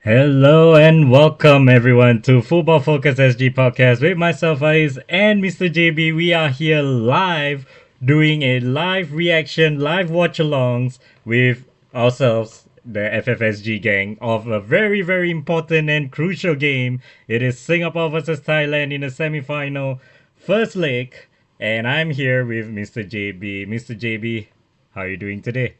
Hello and welcome everyone to Football Focus SG podcast with myself Ais and Mr. JB. We are here live doing a live reaction, live watch alongs with ourselves, the FFSG gang, of a very important and crucial game. It is Singapore versus Thailand in the semi-final first leg, and I'm here with Mr. JB. Mr. JB, how are you doing today?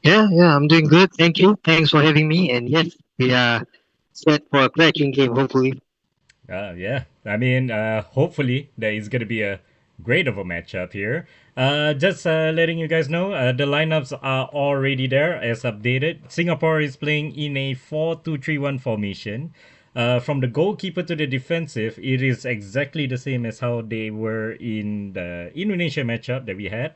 Yeah, I'm doing good. Thank you. Thanks for having me. And yes, we are set for a cracking game, hopefully. Yeah. Hopefully there is going to be a great of a matchup here. Just letting you guys know, the lineups are already there as updated. Singapore is playing in a 4-2-3-1 formation. From the goalkeeper to the defensive, it is exactly the same as how they were in the Indonesia matchup that we had,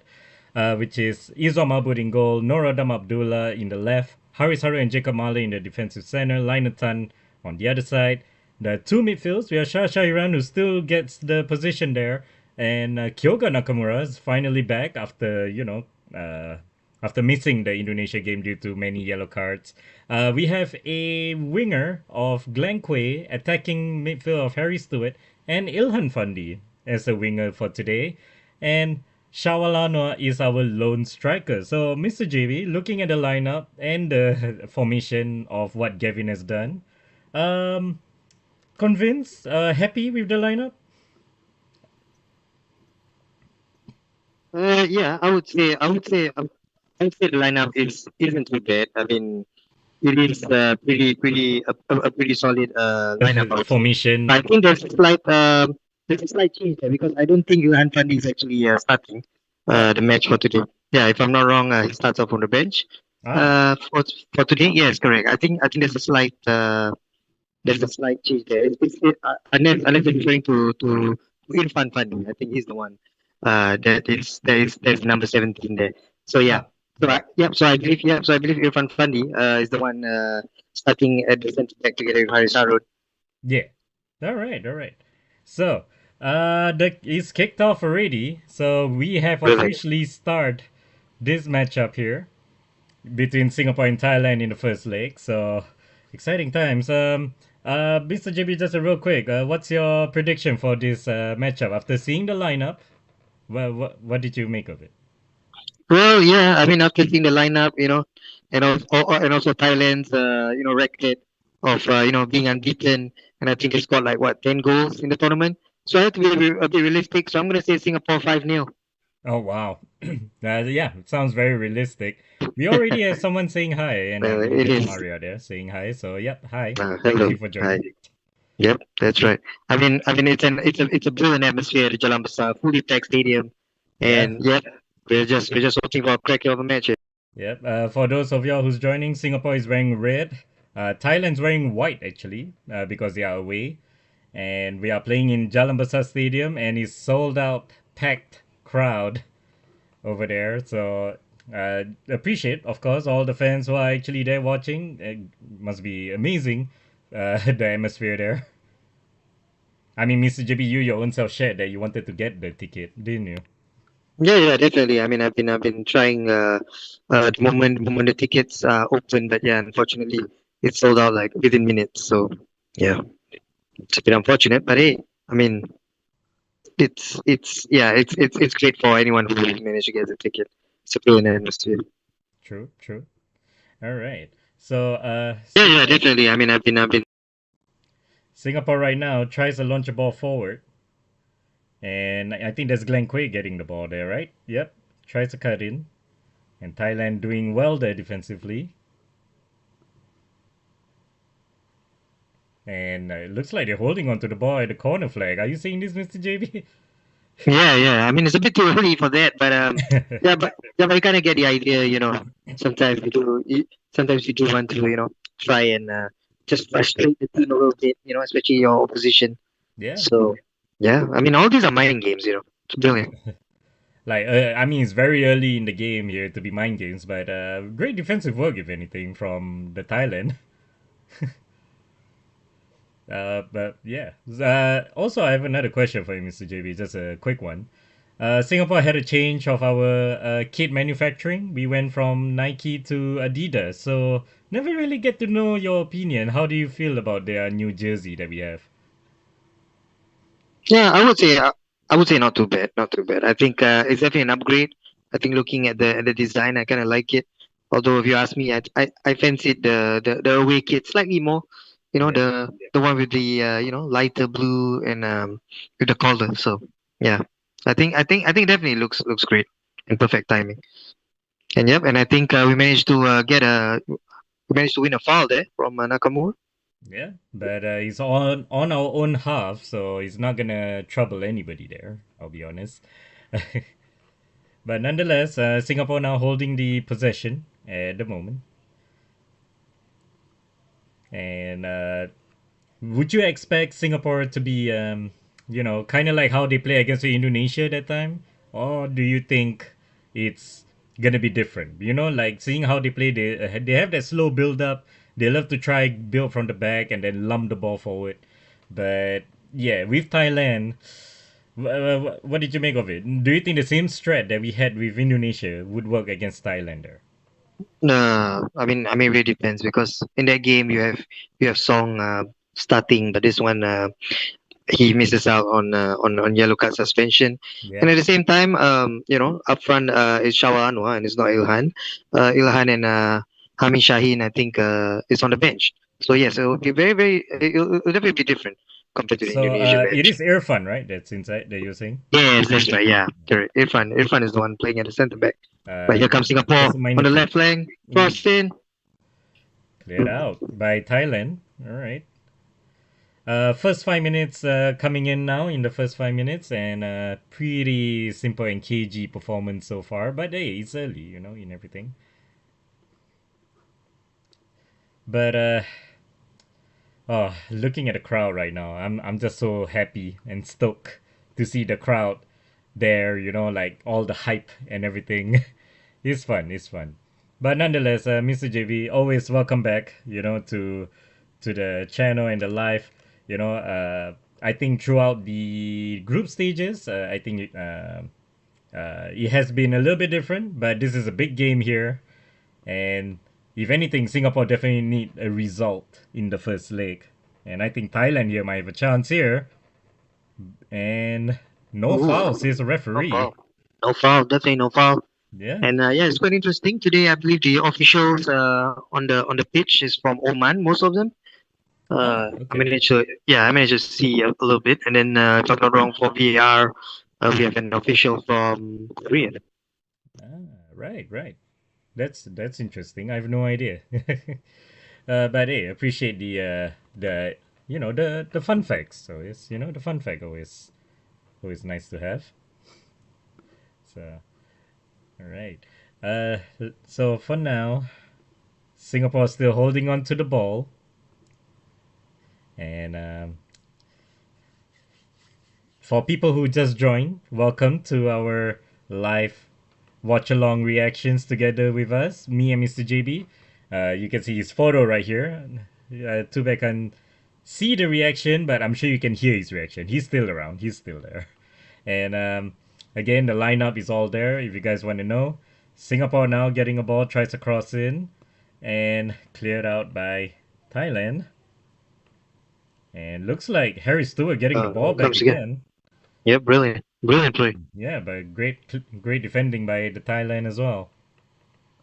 which is Izom Abud in goal, Noradam Abdullah in the left, Haris Haru and Jacob Male in the defensive center, Linatan on the other side. The two midfields, we have Shasha Iran who still gets the position there, and Kyoga Nakamura is finally back after missing the Indonesia game due to many yellow cards. We have a winger of Glenn Quay, attacking midfield of Harry Stewart, and Ilhan Fandi as a winger for today. And Shawalano is our lone striker. So, Mr. JB, looking at the lineup and the formation of what Gavin has done, um, convinced, happy with the lineup? Yeah, I would say the lineup isn't too bad. I mean, it is a pretty solid lineup, I would say. Formation. I think there's a slight change there because I don't think Johan Fandi is actually starting Oh, the match for today. Yeah, if I'm not wrong, he starts off on the bench. ah, For today, yes, correct. I think there's a slight change there. Unless they're referring to Irfan Fandi. I think he's the one that is number 17 there. So yeah. ah, So I believe Irfan Fandi is the one starting at the centre back together with Haris Harun. yeah. All right. So, it's kicked off already. So we have Correct. officially start this matchup here between Singapore and Thailand in the first leg. So, exciting times. Mr. JB, just a real quick. What's your prediction for this matchup after seeing the lineup? What did you make of it? Well, yeah. I mean, after seeing the lineup, and also Thailand's record of being unbeaten, and I think they scored like what 10 goals in the tournament. So I have to be a bit realistic. So I'm gonna say Singapore 5-0. Oh wow, yeah, it sounds very realistic. We already have someone saying hi, and I believe It that's is. Mario there saying hi. So yep, hi. Thank Hello. you for Hi. joining. Yep, that's right. I mean, it's a brilliant atmosphere at Jalan Besar, fully packed stadium, Yeah, and yep, we're just hoping for a cracker of a match. yep. For those of y'all who's joining, Singapore is wearing red. Thailand's wearing white actually, because they are away, and we are playing in Jalan Besar Stadium, and it's sold out, packed crowd over there. So appreciate, of course, all the fans who are actually there watching. It must be amazing, the atmosphere there. I mean, Mr. JB, you your own self shared that you wanted to get the ticket, didn't you? Yeah, definitely. I mean, I've been trying the moment the tickets open, but yeah, unfortunately, it's sold out like within minutes. So yeah, it's a bit unfortunate, but hey, I mean, it's great for anyone who managed to get the ticket. It's a brilliant atmosphere. True, true. All right. So, Yeah, definitely. I mean, I've been. Singapore right now tries to launch a ball forward, and I think that's Glenn Quay getting the ball there, right? Yep. Tries to cut in, and Thailand doing well there defensively. And it looks like they're holding on to the ball at the corner flag. Are you seeing this, Mr. JB? Yeah. I mean, it's a bit too early for that, but yeah, but you kind of get the idea. Sometimes you do want to try and just frustrate the team a little bit, especially your opposition. Yeah. So yeah, I mean, all these are mind games. It's brilliant. Like, I mean, it's very early in the game here to be mind games, but great defensive work, if anything, from the Thailand. But yeah. Also, I have another question for you, Mr. JB. Just a quick one. Singapore had a change of our kit manufacturing. We went from Nike to Adidas. So never really get to know your opinion. How do you feel about their new jersey that we have? Yeah, I would say not too bad, not too bad. I think it's definitely an upgrade. I think looking at the design, I kind of like it. Although if you ask me, I fancied the away kit slightly more. You know, Yeah. the one with the lighter blue and with the collar. So yeah, I think definitely looks great and perfect timing. And yep, and I think we managed to win a foul there from Nakamura. Yeah, but he's on our own half, so he's not gonna trouble anybody there. I'll be honest. But nonetheless, Singapore now holding the possession at the moment. And would you expect Singapore to be, kind of like how they play against Indonesia that time, or do you think it's gonna be different? Like seeing how they play, they have that slow build up. They love to try build from the back and then lump the ball forward. But yeah, with Thailand, what did you make of it? Do you think the same strat that we had with Indonesia would work against Thailand there? No, I mean, it really depends because in that game you have Song starting, but this one he misses out on yellow card suspension, Yeah. and at the same time, up front is Shawa Anwar and it's not Ilhan. Ilhan and Hami Shaheen, I think, is on the bench. So yes, it will be it'll definitely be different compared to the So Indonesian it match. is Irfan, right? That's inside that you're saying. Yes, that's right. Yeah, correct. Irfan is the one playing at the centre back. But here comes Singapore Just a on minor the tweak. left flank, Mm. crossed in. Cleared out by Thailand. All right. First 5 minutes coming in now in the first 5 minutes, and pretty simple and cagey performance so far. But hey, it's early, in everything. But looking at the crowd right now, I'm just so happy and stoked to see the crowd there. Like all the hype and everything. It's fun. It's fun. But nonetheless, Mr. JV, always welcome back. To the channel and the live. I think throughout the group stages, I think it has been a little bit different. But this is a big game here, and if anything, Singapore definitely need a result in the first leg, and I think Thailand here might have a chance here. And no foul, Ooh, says the no referee. foul. No foul, definitely no foul. Yeah. And yeah, it's quite interesting. Today, I believe the officials on the pitch is from Oman, most of them. Oh, I okay. managed to I managed to see a little bit, and then if I'm not wrong, for VAR, we have an official from Korea. Right, right. That's interesting. I have no idea. But hey, appreciate the the fun facts. So it's the fun fact always nice to have. So all right. Uh, so for now, Singapore still holding on to the ball, and for people who just joined, welcome to our live watch along reactions together with us, me and Mr. JB. You can see his photo right here. Too bad I can see the reaction, but I'm sure you can hear his reaction. He's still around. He's still there. And again, the lineup is all there if you guys want to know. Singapore now getting a ball, tries to cross in, and cleared out by Thailand. And looks like Harry Stewart getting the ball back Comes again. again. Yeah, brilliant, brilliant play. Yeah, but great defending by the Thailand as well.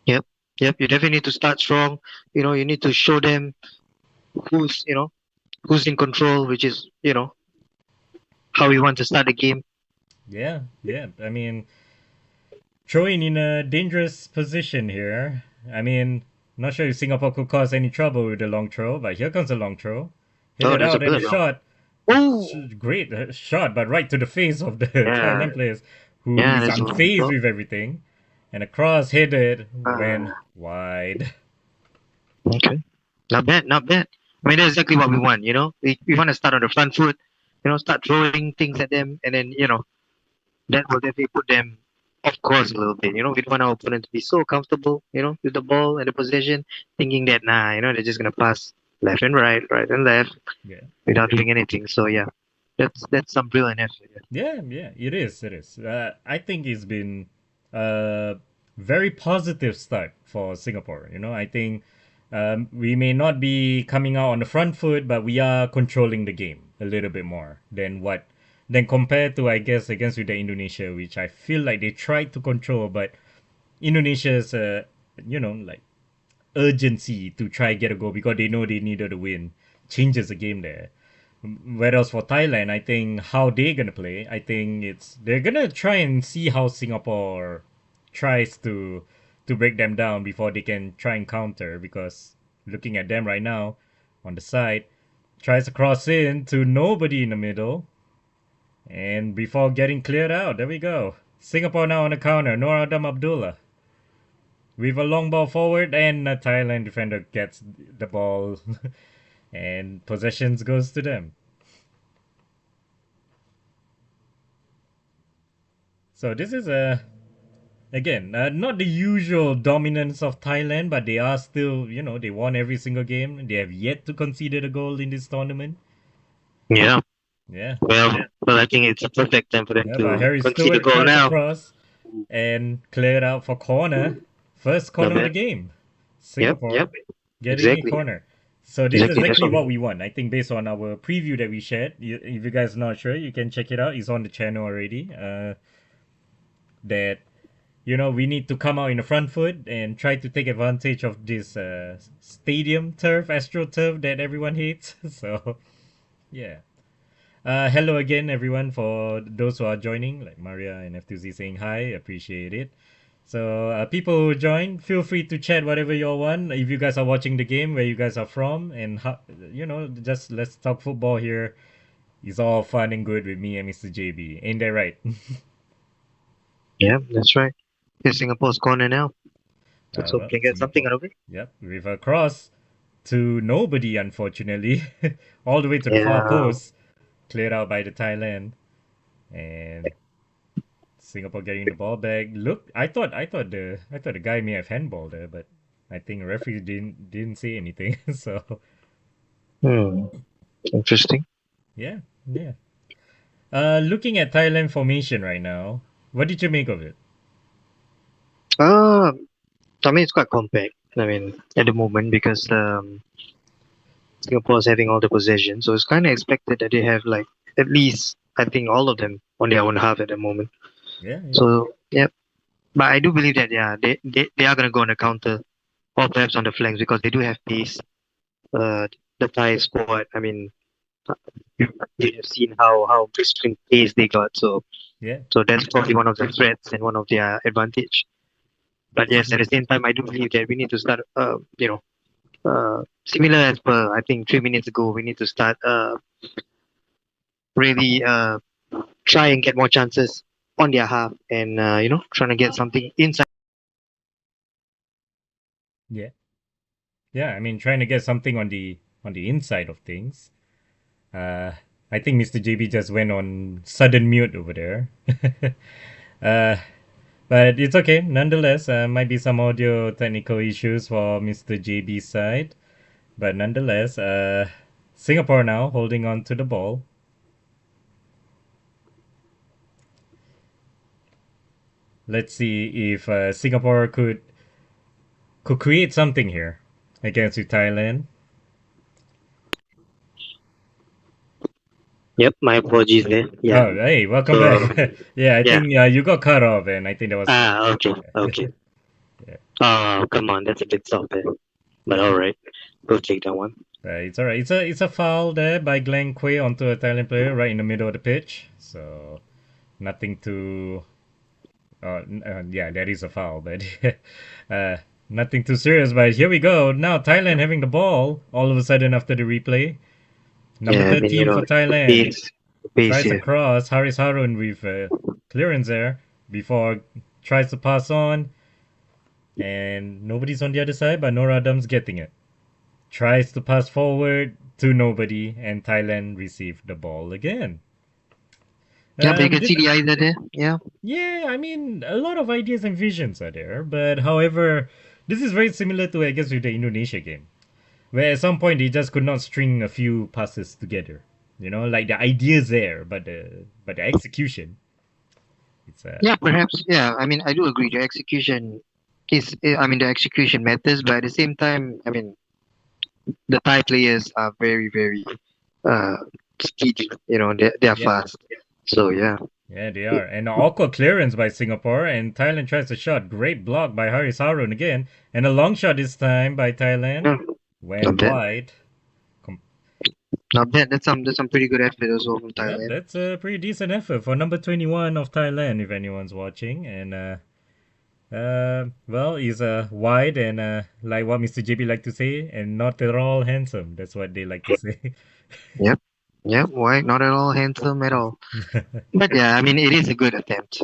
Yep, yep. You definitely need to start strong. You need to show them who's you know who's in control, which is how we want to start the game. Yeah, yeah. I mean, throwing in a dangerous position here. I mean, not sure if Singapore could cause any trouble with the long throw, but here comes a long throw. Hit Oh, it that's a out and a brilliant one. shot. Oh, Great shot, but right to the face of the yeah, Thailand players who yeah. is That's unfazed well, with everything. And a cross headed went uh, wide. okay. Not bad, not bad. I mean, that's exactly what we want. We want to start on the front foot. Start throwing things at them, and then that will definitely put them off course a little bit. We don't want our opponent to be so comfortable, with the ball and the possession, thinking that they're just gonna pass left and right and left Yeah. without doing anything. So yeah. That's some brilliant effort. Yeah. Yeah, yeah, it is. It is. I think it's been a very positive start for Singapore. I think we may not be coming out on the front foot, but we are controlling the game a little bit more than compared to, I guess, against with the Indonesia, which I feel like they tried to control, but Indonesia's like urgency to try get a goal because they know they needed a win changes the game there. Whereas for Thailand, I think how they're gonna play, I think they're gonna try and see how Singapore tries to break them down before they can try and counter. Because looking at them right now on the side, tries to cross in to nobody in the middle, and before getting cleared out, there we go. Singapore now on the counter. Nur Adam Abdullah with a long ball forward, and a Thailand defender gets the ball, and possessions goes to them. So this is again not the usual dominance of Thailand, but they are still they won every single game. They have yet to concede a goal in this tournament. Yeah. Yeah, Well, I think it's a perfect time for them yeah. But to Harry concede a Stewart goal tries now. across and cleared out for corner. First Not corner of the bad. game. Yep. Singapore Yep. getting a Exactly. corner. So this is Exactly. That's exactly what we what need. we want. I think based on our preview that we shared. If you guys are not sure, you can check it out. It's on the channel already. That we need to come out in the front foot and try to take advantage of this stadium turf, astroturf that everyone hates. So yeah. Hello again, everyone, for those who are joining, like Maria and F2Z saying hi, appreciate it. So, people who join, feel free to chat whatever you all want. If you guys are watching the game, where you guys are from, and just let's talk football here. It's all fun and good with me and Mr. JB. Ain't that right? Yeah, that's right. It's Singapore's corner now. Let's hope we Well, can get something Singapore. out of it. Yep, with a cross to nobody, unfortunately, all the way to the far Yeah. post, cleared out by the Thailand, and Singapore getting the ball back. Look, I thought the guy may have handballed there, but I think referee didn't say anything. So Hmm. Interesting. yeah, yeah. Looking at Thailand formation right now, what did you make of it? Uh, I mean, it's quite compact. I mean, at the moment because Singapore's having all the possession, so it's kind of expected that they have like at least I think all of them on their own half at the moment. Yeah, yeah, So yeah, but I do believe that yeah, they are gonna go on the counter or perhaps on the flanks because they do have pace. Uh, the Thai squad. I mean, you, you have seen how blistering pace they got. yeah, So that's probably one of the threats and one of their advantage. But yes, at the same time, I do believe that we need to start. Similar as per I think 3 minutes ago, we need to start really try and get more chances on their half and trying to get something inside. yeah, yeah. I mean, trying to get something on the inside of things. Uh, I think Mr. JB just went on sudden mute over there. uh, but it's okay. Nonetheless, might be some audio technical issues for Mr. JB's side. But nonetheless, Singapore now holding on to the ball. Let's see if Singapore could create something here against Thailand. Yep, my apologies there. Yeah. Oh, hey, welcome So back. Yeah, I yeah. think you got cut off, and I think that was Okay. Okay. yeah, Oh, come on, that's a bit soft there. But yeah. all right, we'll take that one. It's all right. It's a foul there by Glenn Quay onto a Thailand player right in the middle of the pitch. So nothing to. Yeah, that is a foul, but uh, nothing too serious. But here we go. Now Thailand having the ball all of a sudden after the replay. Number Yeah, I mean, 13 for the Thailand pace tries here. across. Haris Harun with clearance there before tries to pass on, and nobody's on the other side. But Nor Adams getting it. Tries to pass forward to nobody, and Thailand received the ball again. Yeah, but you can This see the eyes are there. Yeah. Yeah, I mean, a lot of ideas and visions are there, but however, this is very similar to, I guess, with the Indonesia game, where at some point they just could not string a few passes together. You know, like the idea's there, but the execution, it's Yeah, perhaps. Yeah, I mean, I do agree. The execution I mean, the execution matters, but at the same time, I mean, the Thai players are very, very uh, speedy. They're yep. fast. So yeah. Yeah, they are. And an awkward clearance by Singapore, and Thailand tries a shot. Great block by Haris Harun again, and a long shot this time by Thailand. Yeah, not Went bad. wide. Com- Not bad. That's some pretty good effort also from Yep, Thailand. that's a pretty decent effort for number 21 of Thailand, if anyone's watching. And well, he's wide and like what Mr. JB like to say, and not at all handsome. That's what they like to say. Yep. Yep. Why? Not at all handsome at all. But yeah, I mean, it is a good attempt,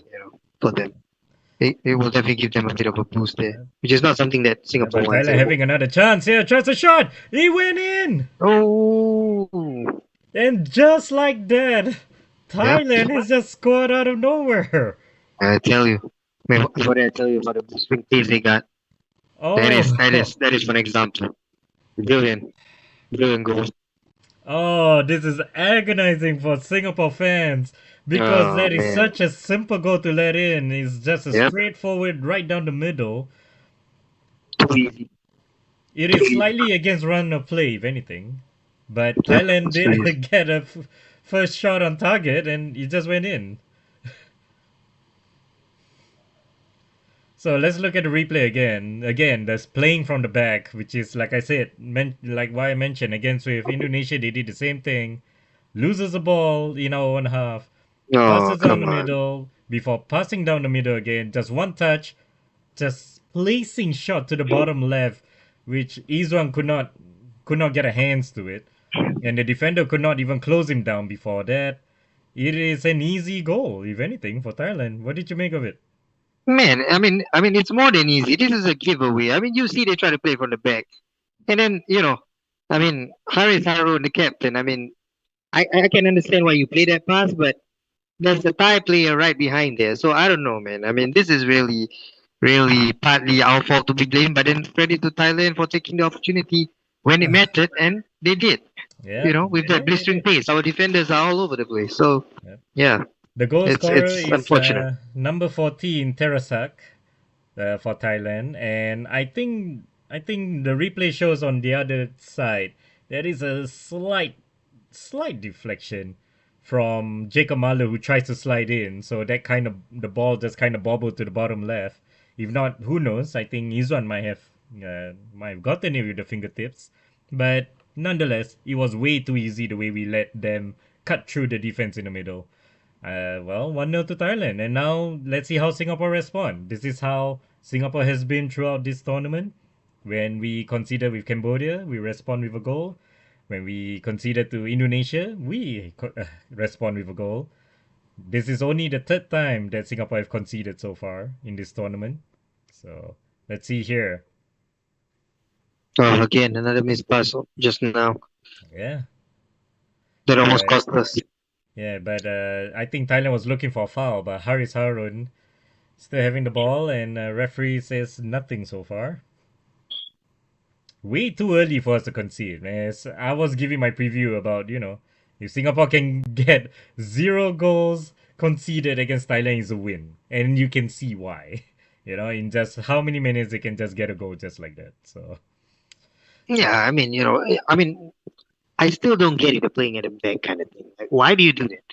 for them. It will definitely give them a bit of a boost there, which is not something that Yeah, Singapore but wants Thailand anymore. having another chance here. Tries a shot. He went in. Oh, And just like that, yep. Thailand has just scored out of nowhere. I tell you, man, what did I tell you about the swing pace they got? That is that Oh, is that is one example. Brilliant, brilliant goal. oh, this is agonizing for Singapore fans because Oh that is man, such a simple goal to let in. It's just a yep, straightforward right down the middle. too easy, It too is easy. slightly against run of play, if anything. But Yep, Thailand it's too easy. did get a first shot on target and it just went in. So let's look at the replay again. Again, there's playing from the back, which is like I said, like why I mentioned against with Indonesia, they did the same thing. Loses the ball in our own half, Oh passes down the come on. middle before passing down the middle again. Just one touch, just placing shot to the bottom left, which Izwan could not get a hands to it, and the defender could not even close him down before that. It is an easy goal, if anything, for Thailand. What did you make of it? Man, I mean, it's more than easy. This is a giveaway. I mean, you see, they try to play from the back, and then I mean, Haris Harun, the captain. I mean, I can understand why you play that pass, but there's a Thai player right behind there. So I don't know, man. I mean, this is really, really partly our fault to be blamed, but then credit to Thailand for taking the opportunity when it mattered, and they did. Yeah, With they that did. They blistering did. pace, our defenders are all over the place. So Yeah. yeah, The goal scorer it's is unfortunate. number 14, Terasak, for Thailand, and I think the replay shows on the other side there is a slight deflection from Jacob Marler who tries to slide in, so that kind of the ball just kind of bobbled to the bottom left. If not, who knows? I think Izwan might have gotten it with the fingertips, but nonetheless, it was way too easy the way we let them cut through the defense in the middle. Well, 1-0 to Thailand. And now let's see how Singapore respond. This is how Singapore has been throughout this tournament. When we conceded with Cambodia, we respond with a goal. When we conceded to Indonesia, we respond with a goal. This is only the third time that Singapore have conceded so far in this tournament. So let's see here. Oh, again, another missed pass just now Yeah, that almost but cost us. but I think Thailand was looking for a foul, but Haris Harun still having the ball, and referee says nothing so far. Way too early for us to concede. As I was giving my preview about, if Singapore can get 0 goals conceded against Thailand is a win. And you can see why. In just how many minutes they can just get a goal just like that. So, Yeah, I mean, I still don't get it, the playing at the back kind of thing. Like, why do you do that?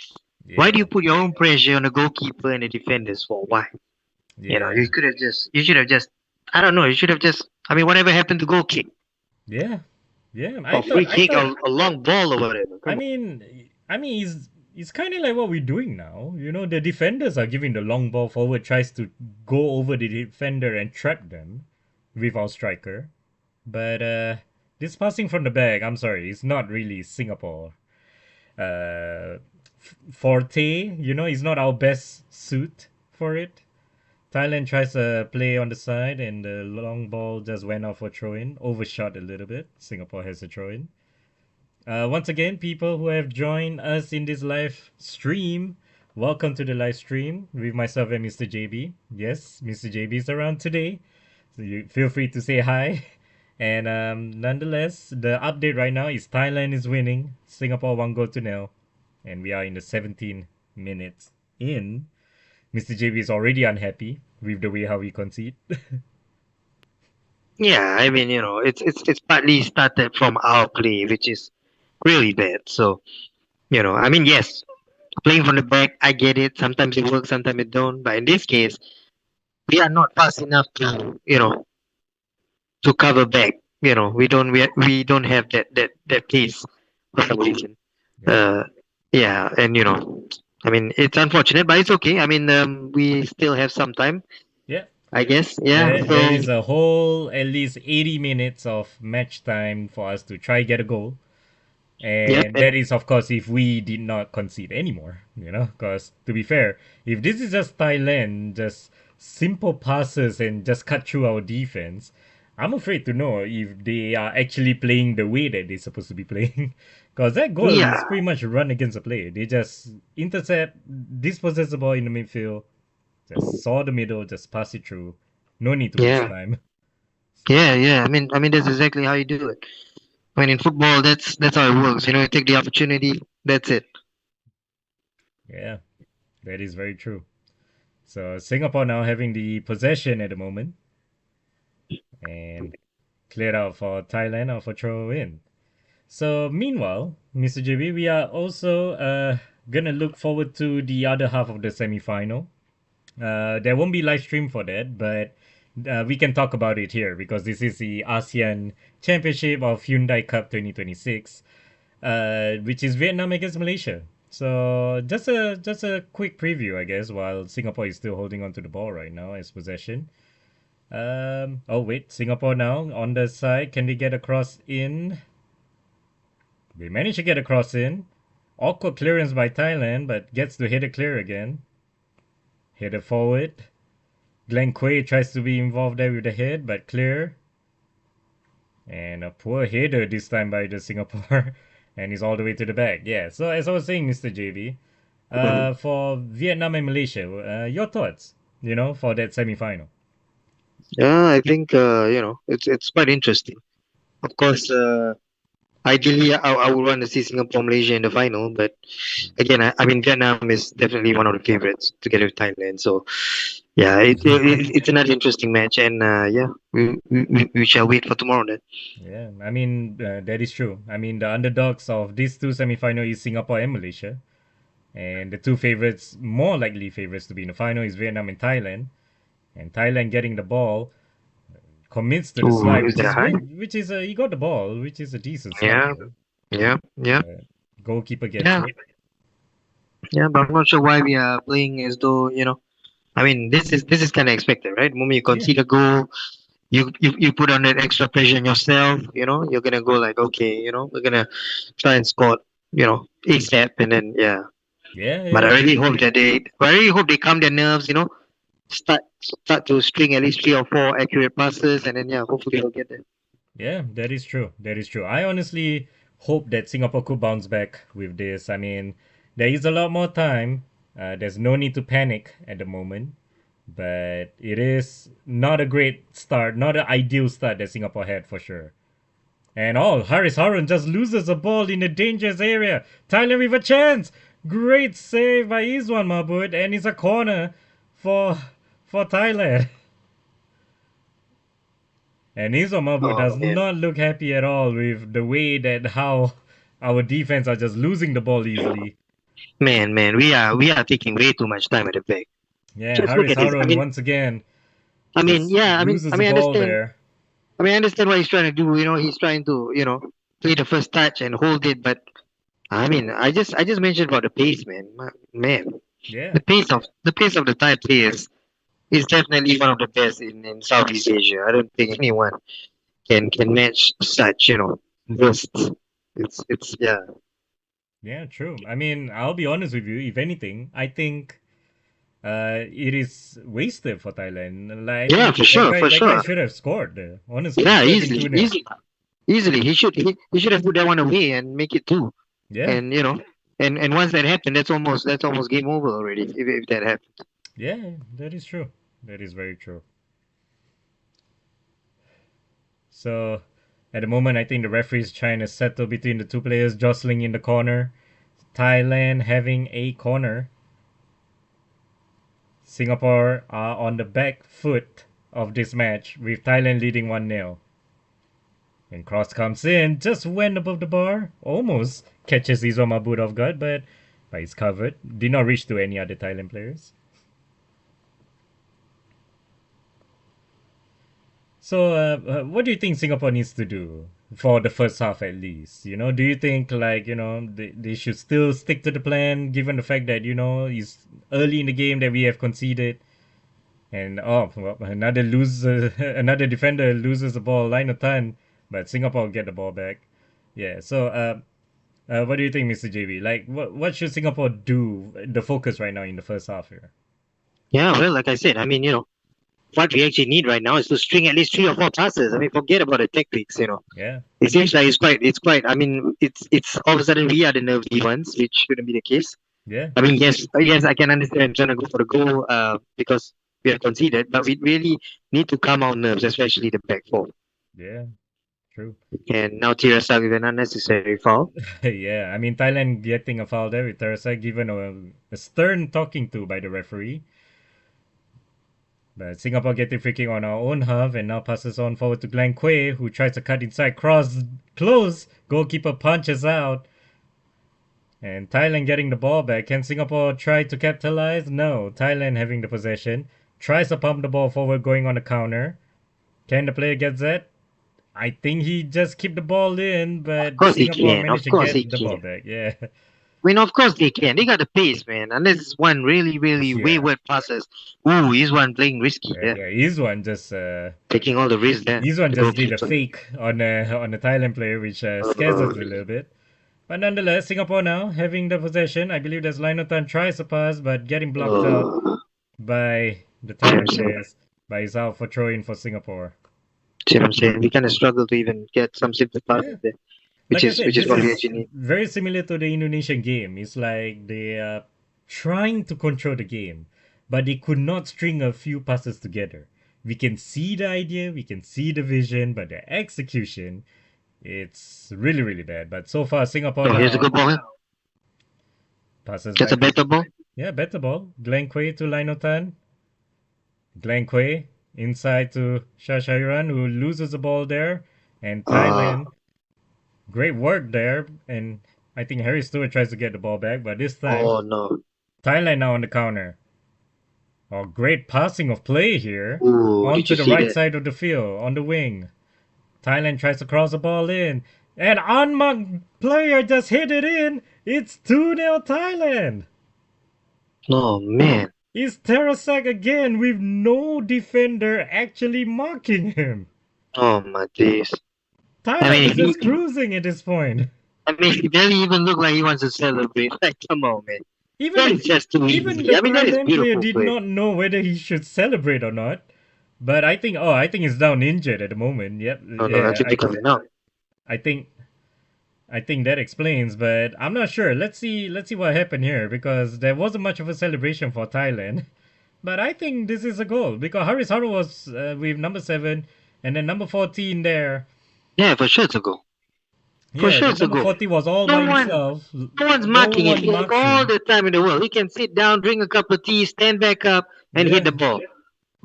Why yeah. do you put your own pressure on the goalkeeper and the defenders for? Why? Yeah. You should have just, I don't know, you should have just, I mean, whatever happened to goal kick Yeah. Yeah. I or thought, free I kick thought, or a long ball or whatever? I Come on. mean, it's kind of like what we're doing now. The defenders are giving the long ball forward, tries to go over the defender and trap them with our striker. But this passing from the back, I'm sorry, it's not really Singapore. Forte, it's not our best suit for it. Thailand tries a play on the side, and the long ball just went off for throw in, overshot a little bit. Singapore has a throw in. Once again, people who have joined us in this live stream, welcome to the live stream with myself and Mr. JB. Yes, Mr. JB is around today, so you feel free to say hi. And nonetheless, the update right now is Thailand is winning, Singapore 1 goal to nil. and we are in the 17 minutes in. Mr. JB is already unhappy with the way how we concede. Yeah, I mean, it's partly started from our play, which is really bad. So, I mean, yes, playing from the back, I get it. Sometimes it works, sometimes it don't. But in this case, we are not fast enough to cover back. We don't have that pace for some reason. Yeah. Uh, yeah, and I mean, it's unfortunate, but it's okay. I mean, we still have some time, Yeah. I guess. Yeah. There So, is a whole at least 80 minutes of match time for us to try get a goal. yep. And that is, of course, if we did not concede anymore, because to be fair, if this is just Thailand, just simple passes and just cut through our defense, I'm afraid to know if they are actually playing the way that they're supposed to be playing. Because that goal is Yeah. pretty much run against the play. They just intercept, dispossess the ball in the midfield, just saw the middle, just pass it through. No need to waste Yeah. time. Yeah. Yeah. I mean, that's exactly how you do it. I mean, in football, that's how it works. You take the opportunity. That's it. Yeah, that is very true. So Singapore now having the possession at the moment and cleared out for Thailand or for throw in. So meanwhile, Mr. JB, we are also gonna look forward to the other half of the semi-final. There won't be live stream for that, but we can talk about it here because this is the ASEAN Championship of Hyundai Cup 2026, which is Vietnam against Malaysia. So just a quick preview, I guess, while Singapore is still holding on to the ball right now as possession. Oh wait, Singapore now on the side. Can they get across in? They manage to get across in. Awkward clearance by Thailand, but gets to hit it clear again. Hit it forward. Glenn Quay tries to be involved there with the head, but clear. And a poor header this time by the Singapore. And he's all the way to the back. Yeah, so as I was saying, Mr. JB, for Vietnam and Malaysia, your thoughts, for that semi final? Yeah, I think it's quite interesting. Of course, ideally, I would want to see Singapore Malaysia in the final, but again, I mean Vietnam is definitely one of the favorites together with Thailand. So yeah, it's another interesting match, and yeah, we shall wait for tomorrow then. Yeah, I mean, that is true. I mean, the underdogs of these two semi-final is Singapore and Malaysia. And the two favorites, more likely favorites to be in the final, is Vietnam and Thailand. And Thailand getting the ball commits to the Oh, slide, is which that is high? good. Which is he got the ball, which is a decent slide Yeah, though. yeah, yeah, Goalkeeper gets yeah, it. yeah. But I'm not sure why we are playing as though I mean, this is kind of expected, right? The moment you Yeah, concede a goal, you put on that extra pressure on yourself. You're gonna go like, okay, we're gonna try and score, ASAP, and then yeah. yeah, But yeah, I really hope they calm their nerves. Start to string at least 3 or 4 accurate passes, and then yeah, hopefully they'll get there. yeah. That is true. That is true. I honestly hope that Singapore could bounce back with this. I mean, there is a lot more time. There's no need to panic at the moment. But it is not a great start, not an ideal start that Singapore had for sure. And Haris Harun just loses a ball in a dangerous area. Thailand with a chance. Great save by Izwan Mahmud, and it's a corner for Thailand. And Izwan Mahmud Oh does man, not look happy at all with the way that how our defense are just losing the ball easily. man, we are taking way too much time at the back. Yeah, Just look Haris at this. Harun once again just Yeah, loses I the mean, ball there. I understand what he's trying to do. He's trying to, play the first touch and hold it. But I mean, I just mentioned about the pace, man. Man, Yeah, the pace of the Thai players is definitely one of the best in Southeast Asia. I don't think anyone can match such, bursts. It's yeah. yeah, true. I mean, I'll be honest with you. If anything, I think it is wasted for Thailand. Like, I Yeah, think for sure, for that guy sure. should have scored there. Honestly, it Yeah, should have been easily, 2-0. easily. He should have put that one away and make it two. Yeah, And and once that happened, that's almost game over already. If that happened. yeah, that is true. That is very true. So, at the moment, I think the referee is trying to settle between the two players jostling in the corner. Thailand having a corner. Singapore are on the back foot of this match with Thailand leading 1-0. And cross comes in, just went above the bar, almost catches Izoma Boot off guard, but he's covered. Did not reach to any other Thailand players. So, what do you think Singapore needs to do for the first half at least? Do you think they should still stick to the plan given the fact that it's early in the game that we have conceded, and another loser, another defender loses the ball, line of ton, but Singapore get the ball back. Yeah. So, what do you think, Mr. JB? Like, what should Singapore do? The focus right now in the first half here. Yeah, well, like I said, I mean, what we actually need right now is to string at least 3 or 4 passes. I mean, forget about the tactics. Yeah. It seems like it's quite. I mean, it's all of a sudden we are the nervy ones, which shouldn't be the case. Yeah. I mean, yes, I can understand trying to go for the goal because we have conceded, but we really need to calm our nerves, especially the back four. Yeah. True. And now Tirasa with an unnecessary foul. Yeah, I mean Thailand getting a foul there with Teresa given a stern talking to by the referee. But Singapore getting free kick on our own half and now passes on forward to Glenn Quay, who tries to cut inside, cross close, goalkeeper punches out. And Thailand getting the ball back. Can Singapore try to capitalize? No. Thailand having the possession. Tries to pump the ball forward going on the counter. Can the player get that? I think he just kept the ball in, but Of course he Singapore can. managed Of course to he get the ball can. back. Yeah. I mean, of course they can. They got the pace, man. Unless it's one really, really Yeah. wayward passes. Ooh, he's one playing risky Yeah, there. he's one just Taking all the risks there. he's one The just did a goalkeeper. fake on the Thailand player, which scares us a little bit. But nonetheless, Singapore now having the possession. I believe there's Linotan tries to pass, but getting blocked out Oh, by the Thailand players. But he's out for throw in for Singapore. see what I'm saying? We kind of struggle to even get some simple passes there, which Like I is said, which is this what we is actually need. very similar to the Indonesian game. It's like they are trying to control the game, but they could not string a few passes together. We can see the idea, we can see the vision, but the execution, it's really, really bad. But so far, Singapore Oh, here's a now good ball. passes That's a back. better ball. Yeah, better ball. Glenn Quay to Linotan. Glenn Quay inside to Shashairan, who loses the ball there. And Thailand, great work there. And I think Harry Stewart tries to get the ball back, but this time, Oh no. Thailand now on the counter. Oh, great passing of play here. Ooh, did Onto you the see right that? side of the field, on the wing. Thailand tries to cross the ball in. An unmarked player just hit it in. It's 2-0 Thailand. Oh man. It's Terasak again with no defender actually marking him. Oh my days. Thailand is he, just cruising at this point. I mean, he barely even look like he wants to celebrate. Like, come on, man. That Even is just too even easy. the I mean, that is Thailand player beautiful did play. not know whether he should celebrate or not. But I think he's down injured at the moment. Yep. No, Yeah, that's it coming out. I think that explains, but I'm not sure. Let's see what happened here because there wasn't much of a celebration for Thailand. But I think this is a goal because Haris Haru was with number 7 and then number 14 there. Yeah, for sure it's a goal. For Yeah, sure the it's a number goal. 40 was all No by one- himself. No one's marking him. He has marks all him. the time in the world. He can sit down, drink a cup of tea, stand back up, and hit the ball.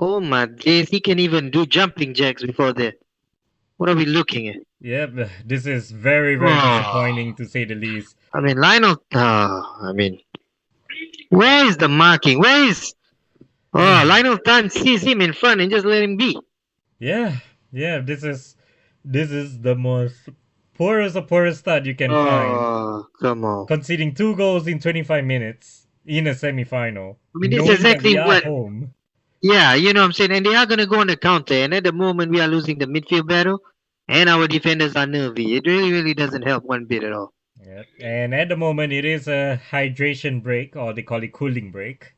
Oh my days, he can even do jumping jacks before that. What are we looking at? Yep, this is very, very disappointing to say the least. I mean, Lionel. Where is the marking? Where is? Oh, Lionel Tan sees him in front and just let him be. Yeah, this is the most poorest of poorest start you can find. Oh, come on. Conceding 2 goals in 25 minutes in a semi-final. I mean, this is knowing that exactly we are what- home. Yeah, you know what I'm saying? And they are going to go on the counter. And at the moment, we are losing the midfield battle. And our defenders are nervy. It really, really doesn't help one bit at all. Yep. And at the moment, it is a hydration break, or they call it cooling break.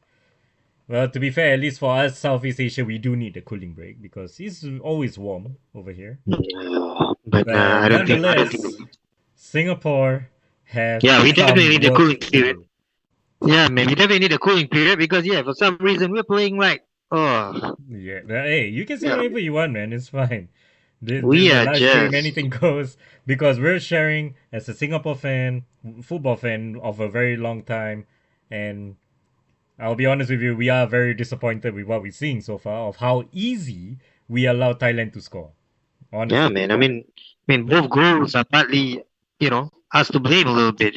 Well, to be fair, at least for us, Southeast Asia, we do need a cooling break because it's always warm over here. But I don't think. Nonetheless, Singapore have. Yeah, we some definitely need a work cooling to period. do. Yeah, man, we definitely need a cooling period because, yeah, for some reason, we're playing like, oh, Yeah, hey, you can say Yeah. whatever you want, man. It's fine. This is We a are live stream, just anything goes, because we're sharing as a Singapore fan, football fan of a very long time, and I'll be honest with you, we are very disappointed with what we're seeing so far of how easy we allow Thailand to score. yeah, Honestly, man. I mean, both goals are partly, us to blame a little bit,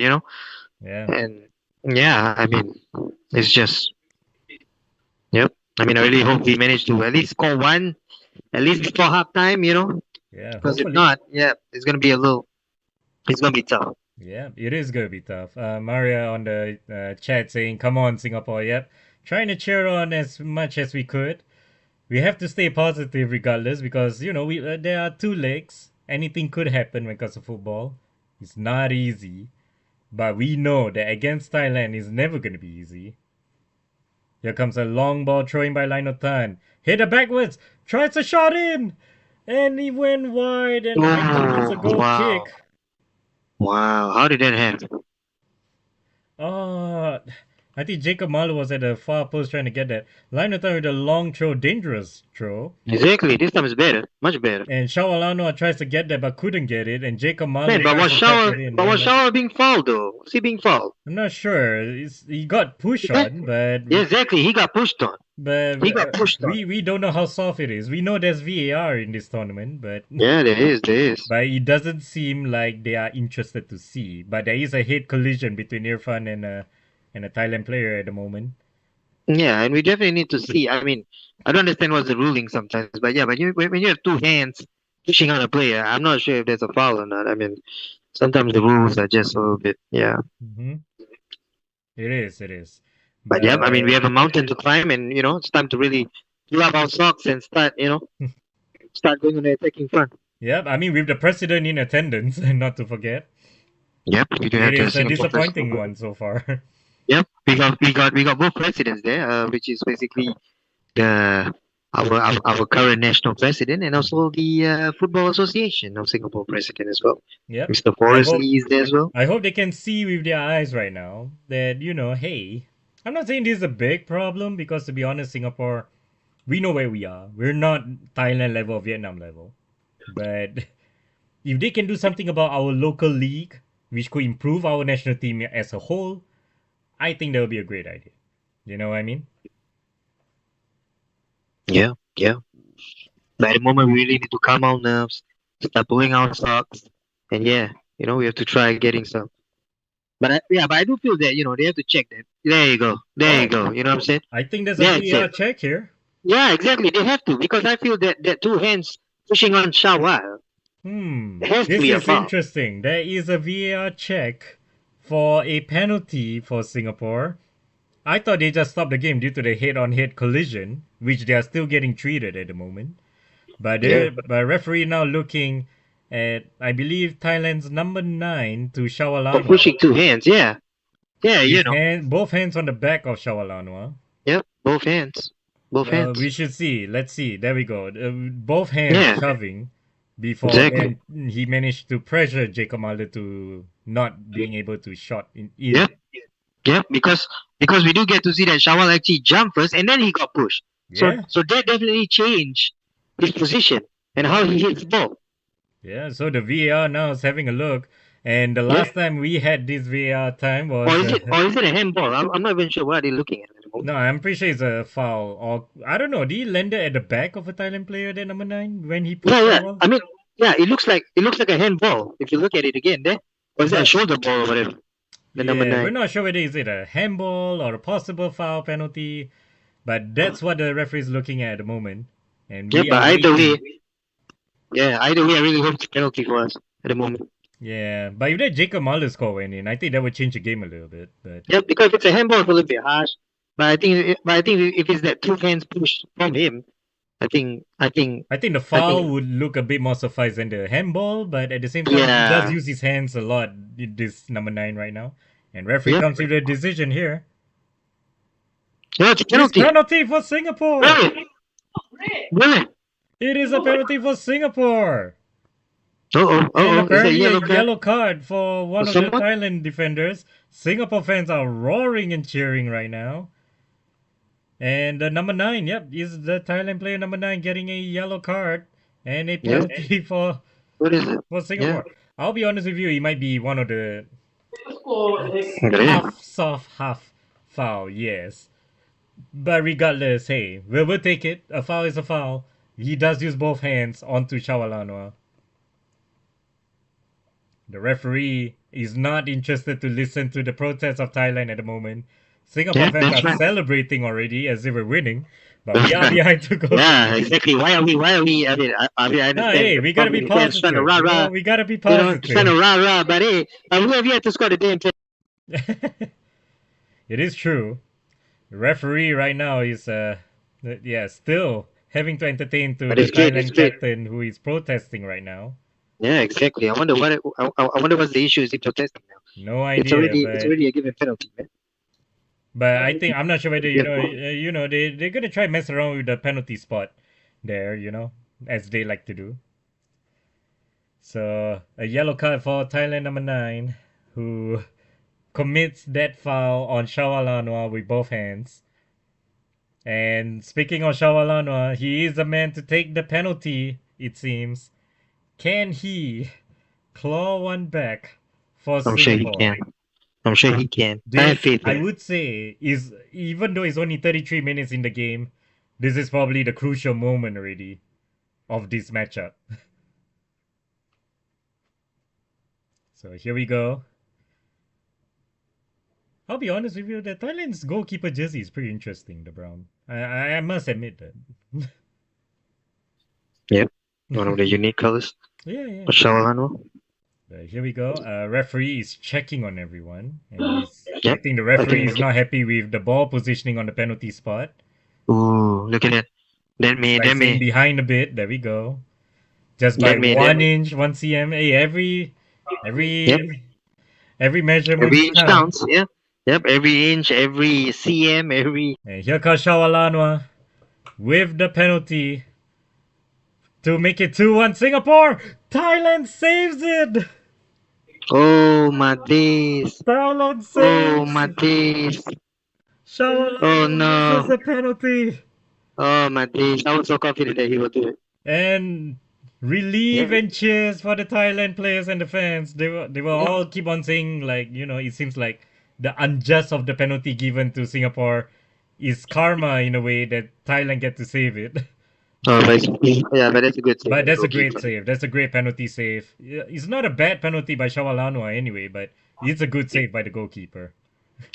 yeah, and yeah, I mean, it's just, yep. I mean, I really hope we manage to at least score one, at least before halftime, yeah. because if Hopefully, not, yeah, it's gonna be tough. yeah, it is gonna be tough. Maria on the chat saying, "Come on, Singapore." Yep, trying to cheer on as much as we could. We have to stay positive regardless because we there are two legs. Anything could happen when it comes to football. It's not easy, but we know that against Thailand is never gonna be easy. Here comes a long ball throwing by Lionel Tan. Hit it backwards. Tries a shot in. And he went wide, and I think it's a Oh, goal wow, kick. wow! How did that happen? Oh, I think Jacob Marlowe was at the far post trying to get that. Lionel Tan with a long throw, dangerous throw. Exactly. This time is better, much better. And Shawalano tries to get that but couldn't get it. And Jacob Marlowe Man, tries to tap it in. But Don't was let it. Shower being fouled though? Was he being fouled? I'm not sure. He got pushed Yeah, on, but yeah, exactly. He got pushed on. but He got pushed on. we don't know how soft it is. We know there's VAR in this tournament, but Yeah, there is, there is. but it doesn't seem like they are interested to see. But there is a head collision between Irfan and a Thailand player at the moment. Yeah, and we definitely need to see. I mean, I don't understand what's the ruling sometimes, but yeah, when you have two hands pushing on a player, I'm not sure if there's a foul or not. I mean, sometimes the rules are just a little bit, yeah. Hmm. It is, it is. But yeah, I mean, we But have a mountain to climb, and it's time to really pull up our socks and start going on the attacking front. yeah, I mean with the president in attendance, not to forget, Yep, we do it have the is a Singapore disappointing president. one so far. Yep, we got both presidents there, which is basically the our current national president and also the Football Association of Singapore president as well. Yep. Mr. I Forrest hope Lee is there as well. I hope they can see with their eyes right now that hey, I'm not saying this is a big problem because to be honest, Singapore, we know where we are. We're not Thailand level or Vietnam level. But if they can do something about our local league, which could improve our national team as a whole, I think that would be a great idea. You know what I mean? Yeah, yeah. But at the moment, we really need to calm our nerves, start pulling our socks, and yeah, we have to try getting some. But I do feel that they have to check that. There you go, there you Oh, go. You know what I'm saying? I think there's a That's VAR it. check here. Yeah, exactly. They have to because I feel that two hands pushing on Shawar has to This be a is foul. interesting. There is a VAR check for a penalty for Singapore. I thought they just stopped the game due to the head-on-head collision, which they are still getting treated at the moment. But Yeah, but referee now looking at I believe Thailand's number 9 to for Shawalanwa. pushing two hands. Yeah, yeah. Both hands on the back of Shawalanwa. Yep, both hands, both We hands. should see. Let's see. There we go. Both hands Yeah, shoving before exactly. then he managed to pressure Jacob Mulder to not being able to shot in. Yep, yep. Because we do get to see that Shawal actually jumped first, and then he got pushed. So Yeah. so that definitely changed his position and how he hits the ball. Yeah, so the VAR now is having a look. And the Yeah. last time we had this VAR time Or was is it or is it a handball? I'm not even sure what are they looking at the moment. no, I'm pretty sure it's a foul. Or I don't know. Did he land it at the back of a Thailand player, that number 9, when he Yeah, pushed yeah. Shawal? I mean, yeah. It looks like a handball if you look at it again. There, or is it a But shoulder ball or whatever? The number yeah, we're 9. not sure whether is it a handball or a possible foul penalty. But that's what the referee is looking at the moment. And Yeah, we but are either waiting. way, yeah, either way, I really hope it's a penalty for us at the moment. Yeah, but if that Jacob Muller score went in, I think that would change the game a little bit. But Yeah, because if it's a handball, it's a little bit harsh. But I think if it's that two hands push from him, I think I think the I foul think would look a bit more suffice than the handball, but at the same time, he does yeah, use his hands a lot, this number 9 right now. And referee yeah, comes with a decision here. yeah, it's a It's penalty. penalty for Singapore! Really, really. It is a penalty for Singapore! And Is that a apparently a yellow card yellow card for for one of the someone? Thailand defenders. Singapore fans are roaring and cheering right now. And the number 9, yep, is the Thailand player number 9 getting a yellow card. and a Yeah. penalty What is it? for Yeah. Singapore. I'll be honest with you, he might be one of the Yeah. half soft, half foul, yes. But regardless, hey, we'll take it. A foul is a foul. He does use both hands onto Shawalanwa. The referee is not interested to listen to the protests of Thailand at the moment. Singapore Yeah. fans That's are right. celebrating already as they were winning, but we That's are right. behind two goals Yeah. already. Exactly. Why are we? Why are we? I No, understand hey, the we gotta be public fans trying to positive. rah rah. We gotta be Trying to positive. rah rah. But hey, we have yet to score the damn. It is true. The referee right now is, yeah, still having to entertain to But the it's great. It's Thailand great. captain who is protesting right now. Yeah. Exactly. I wonder what. I wonder what's the issue. Is he protesting now? No idea, It's but already a given penalty, man. I think I'm not sure whether they're gonna try mess around with the penalty spot there, as they like to do. So a yellow card for Thailand number 9, who commits that foul on Shawalanwa with both hands. And speaking of Shawalanwa, he is the man to take the penalty. It seems. Can he claw one back for I'm sure he Singapore? can. I'm sure he can. I have This, faith I in him. would say, is even though it's only 33 minutes in the game, this is probably the crucial moment already of this matchup. So here we go. I'll be honest with you, the Thailand's goalkeeper jersey is pretty interesting, the brown. I must admit that. Yep. One of the unique colors. Yeah, yeah. Shawarano. Here we go. Referee is checking on everyone, and he's. I Yep. think the I referee is think. not happy with the ball positioning on the penalty spot. Ooh, look at that. By staying behind a bit. There we go. Just by That may, that 1 inch, 1 cm. Hey, Yep. every every measurement Every inch counts. counts. Yeah. Yep. Every inch, every cm, every. And here comes Shawalanwa with the penalty to make it 2-1 Singapore. Thailand saves it. Oh my days. Thailand Oh saves. my days. Oh Shawalanwa misses no. the penalty. Oh my days. I was so confident that he would do it. And relief Yep. and cheers for the Thailand players and the fans. They will Yep. all keep on saying like it seems like the unjust of the penalty given to Singapore is karma in a way that Thailand get to save it. Oh, yeah, but that's a good save by But the that's a great goalkeeper. save. That's a great penalty save. Yeah, it's not a bad penalty by Shawalanwa anyway, but it's a good save by the goalkeeper.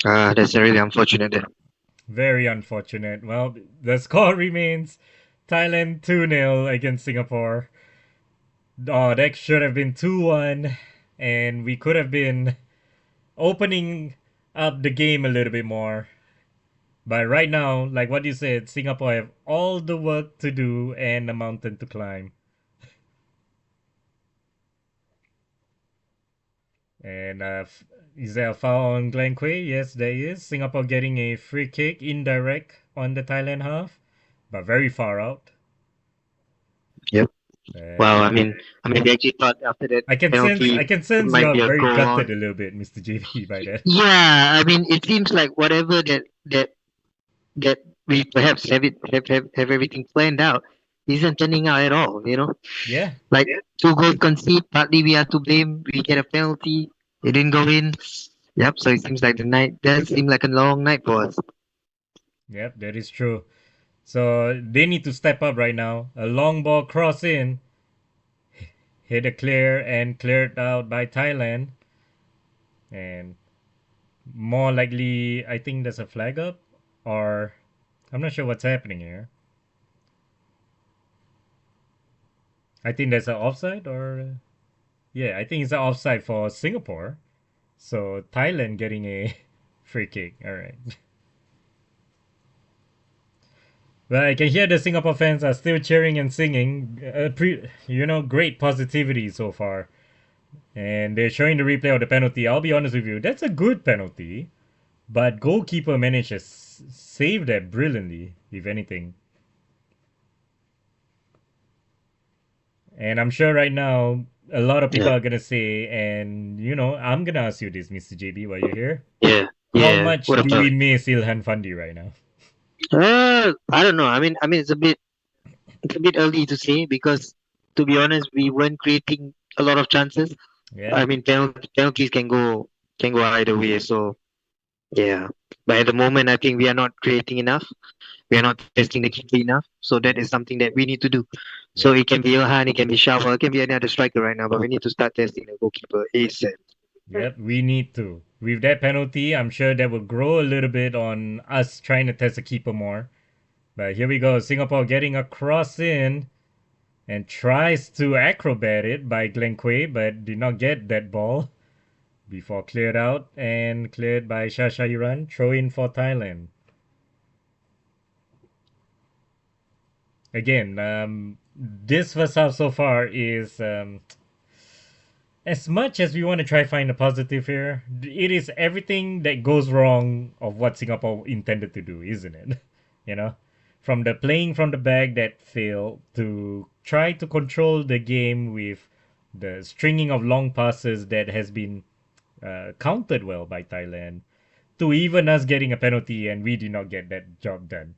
That's really unfortunate. There. Very unfortunate. Well, the score remains Thailand 2-0 against Singapore. Oh, that should have been 2-1, and we could have been opening up the game a little bit more. But right now, like what you said, Singapore have all the work to do and a mountain to climb. And is there a foul on Glenn Quay? Yes, there is. Singapore getting a free kick indirect on the Thailand half, but very far out. Yep. Wow. And We actually thought after that penalty I can it sense you might are be a very goal gutted on. a little bit, Mr. JP, by that. Yeah. It seems like whatever that we perhaps have everything planned out isn't turning out at all. Yeah, Like 2 goals conceded, partly we are to blame. We get a penalty. It didn't go in. Yep. So it seems like the night does seem like a long night for us. yep, that is true. So they need to step up right now. A long ball cross in, hit a clear and cleared out by Thailand. And more likely, I think there's a flag up, or I'm not sure what's happening here. I think there's an offside, or yeah, I think it's an offside for Singapore. So Thailand getting a free kick. All right. Well, I can hear the Singapore fans are still cheering and singing. Great positivity so far. And they're showing the replay of the penalty. I'll be honest with you, that's a good penalty. But goalkeeper managed to save that brilliantly, if anything. And I'm sure right now, a lot of people Yeah. are going to say, and I'm going to ask you this, Mr. JB, while you're here. Yeah. How Yeah. much What do about? we miss Ilhan Fandi right now? I don't know. It's a bit early to say because to be honest, we weren't creating a lot of chances. Yeah, I mean, penalties can go either way. So yeah, but at the moment, I think we are not creating enough. We are not testing the keeper enough. So that yeah, is something that we need to do. So yeah. it can be Ilhan, it can be Shawa, it can be any other striker right now. But we need to start testing the goalkeeper ASAP. Yep, we need to. With that penalty, I'm sure that will grow a little bit on us trying to test the keeper more. But here we go. Singapore getting a cross in and tries to acrobat it by Glenn Quay, but did not get that ball before cleared out and cleared by Shasha Iran. Throw in for Thailand. Again, this first half so far is as much as we want to try find a positive here, it is everything that goes wrong of what Singapore intended to do, isn't it? You know, from the playing from the back that failed to try to control the game with the stringing of long passes that has been countered well by Thailand, to even us getting a penalty and we did not get that job done.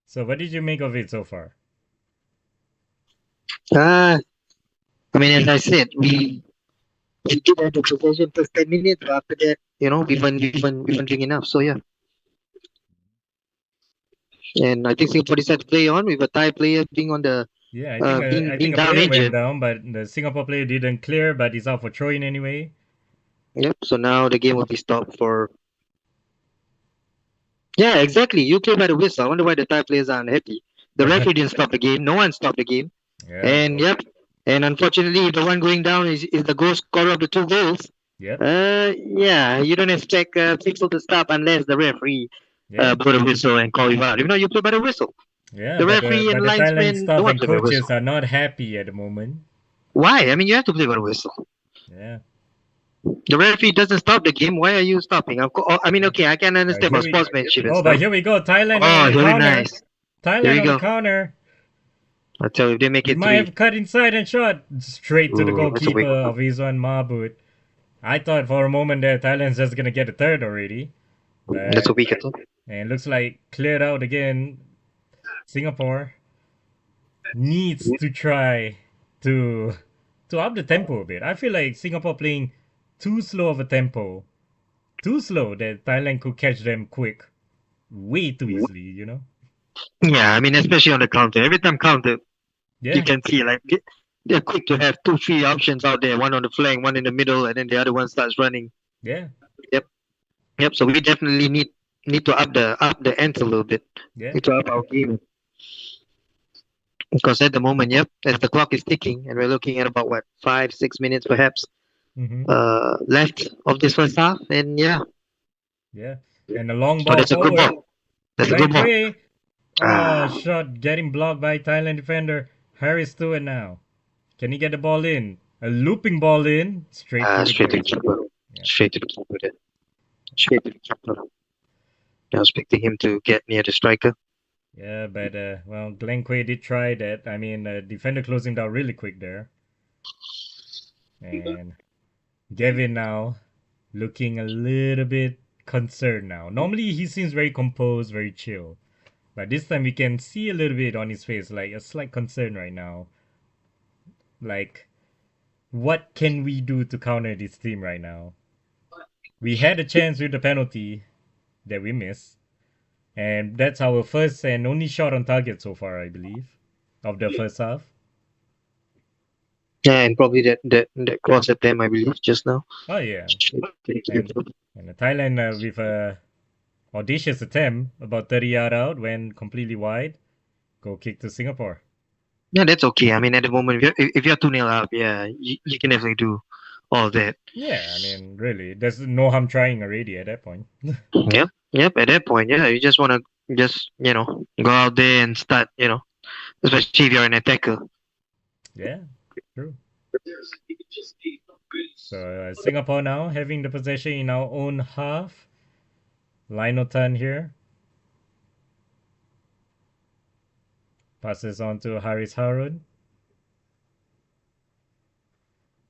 So what did you make of it so far? Ah, I mean, as I said, we did have the possession first 10 minutes, but after that, we weren't doing enough. So yeah, and I think Singapore decided to play on with a Thai player being on the Yeah, I being think a down player went injured. down, but the Singapore player didn't clear, but he's out for throwing anyway. Yep. So now the game will be stopped for. Yeah, exactly. You play by the whistle. I wonder why the Thai players are unhappy. The referee didn't stop the game. No one stopped the game. Yeah. And yep. And unfortunately, the one going down is the goal scorer of the two goals. Yep. Yeah, you don't expect people to stop unless the referee Yeah. blow the whistle and call you out. If not, you play by the whistle. Yeah. The referee and But the Thailand linesmen don't staff want and to play by the coaches whistle. are not happy at the moment. Why? I mean, you have to play by the whistle. Yeah. The referee doesn't stop the game. Why are you stopping? I mean, Yeah. okay, I can understand Here about we. sportsmanship and Oh, but stuff. here we go. Thailand now on Oh, the very counter. nice. Here we Thailand on the go. counter. I tell you, if they make He it might three. have cut inside and shot straight to the Ooh, that's a goalkeeper wake up of call. Izwan Mahmud. I thought for a moment that Thailand's just gonna get a third already, That's but a weak attack. and looks like cleared out again. Singapore needs to try to to up the tempo a bit. I feel like Singapore playing too slow of a tempo, too slow that Thailand could catch them quick, way too easily. Yeah, I mean, especially on the counter. Every time counter, you Yeah, can see like they're quick to have two, three options out there. One on the flank, one in the middle, and then the other one starts running. yeah, Yep, yep. So we definitely need to up the ante a little bit. yeah. Need to up our game because at the moment, yep, as the clock is ticking, and we're looking at about what 5, 6 minutes perhaps Mm-hmm. left of this first half, and yeah, Yeah, and a long oh, ball that's a good forward. ball. That's a Glenn good ball. Quay. Oh, Ah, shot getting blocked by Thailand defender Harry Stewart now. Can he get the ball in? A looping ball in straight to the straight to the goal. keeper. Yeah, Straight to the keeper. There. Straight to the keeper. I was expecting him to get near the striker. yeah, but well, Glenn Quay did try that. I mean, defender closed him down really quick there, and Gavin now looking a little bit concerned now. Normally he seems very composed, very chill. But this time we can see a little bit on his face, like a slight concern right now. Like, what can we do to counter this team right now? We had a chance with the penalty that we missed. And that's our first and only shot on target so far, I believe, of the first half. Yeah, and probably that cross at them, I believe, just now. Oh, yeah. Straight to the And, keeper. and Thailand with a audacious attempt about 30 yard out went completely wide. Goal kick to Singapore. Yeah, that's okay. I mean, at the moment, if you're 2-0 up, yeah, you can definitely do all that. Yeah, I mean, really, there's no harm trying already at that point. Yep, yep. At that point, yeah, you just want to just go out there and start, especially if you're an attacker. Yeah, true. So Singapore now having the possession in our own half. Lionel turn here. Passes on to Haris Harun,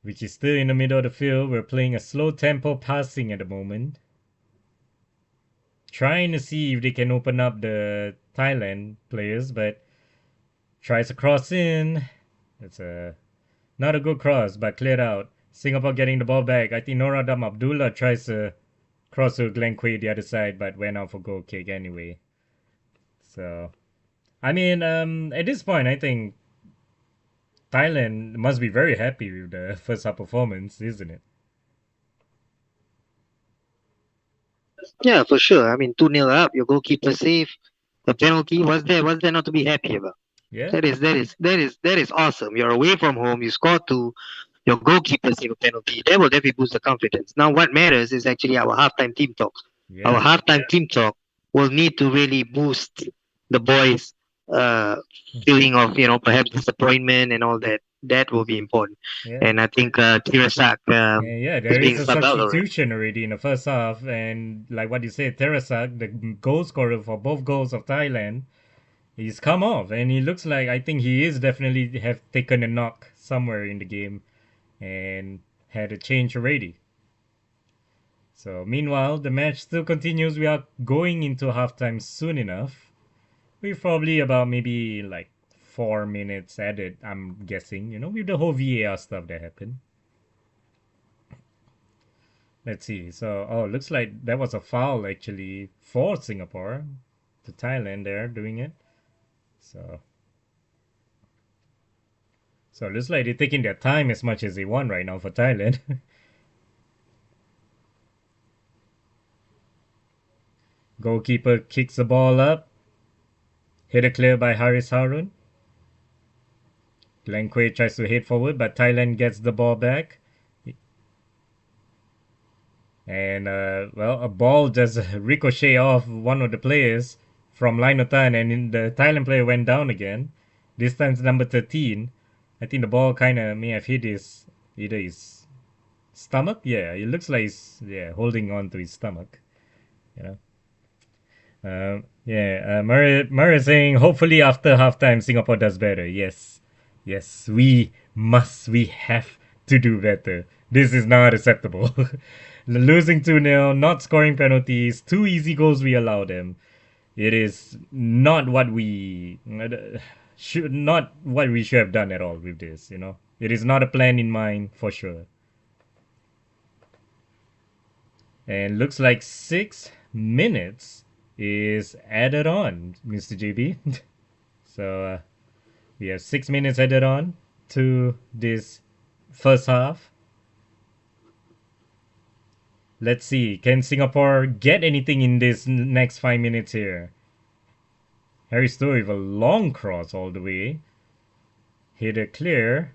which is still in the middle of the field. We're playing a slow tempo passing at the moment. trying to see if they can open up the Thailand players, but tries a cross in. It's a not a good cross, but cleared out. Singapore getting the ball back. I think Noradam Abdullah tries to cross to Glenn Quay the other side, but went out for goal kick anyway. So I mean, at this point, I think Thailand must be very happy with the first half performance, isn't it? Yeah, for sure. I mean, 2-0 up, your goalkeeper save, the penalty. Was there not to be happy about? Yeah, That is awesome. You're away from home, you score two, your goalkeeper save a penalty. That will definitely boost the confidence. Now, what matters is actually our halftime team talk. Our yeah, halftime team talk will need to really boost the boys' uh, feeling of perhaps disappointment and all that. That will be important. yeah. And I think Tirasak Yeah, yeah, is there being is a subbed out already. substitution already in the first half, and like what you said, Terasak, the goal scorer for both goals of Thailand, he's come off, and he looks like I think he is definitely have taken a knock somewhere in the game and had a change already. So meanwhile, the match still continues. We are going into halftime soon enough. We're probably about maybe like 4 minutes added. I'm guessing, with the whole VAR stuff that happened. Let's see. So, oh, looks like that was a foul actually for Singapore. To Thailand, they're doing it. So, so it looks like they're taking their time as much as they want right now for Thailand. Goalkeeper kicks the ball up. Header clear by Haris Harun. Glenn Quay tries to head forward, but Thailand gets the ball back. And, well, a ball just ricochet off one of the players from line of time, and the Thailand player went down again. This time it's number 13. I think the ball kind of may have hit either his stomach. Yeah, it looks like he's holding on to his stomach. You know. Murray saying hopefully after halftime Singapore does better. Yes, yes, we have to do better. This is not acceptable. Losing 2-0, not scoring penalties, two easy goals we allow them. It is not what we should have done at all with this. It is not a plan in mind for sure. And looks like 6 minutes is added on, Mr. JB. So we have 6 minutes added on to this first half. Let's see, can Singapore get anything in this next 5 minutes here? Harry Stowe with a long cross all the way. Hit it clear.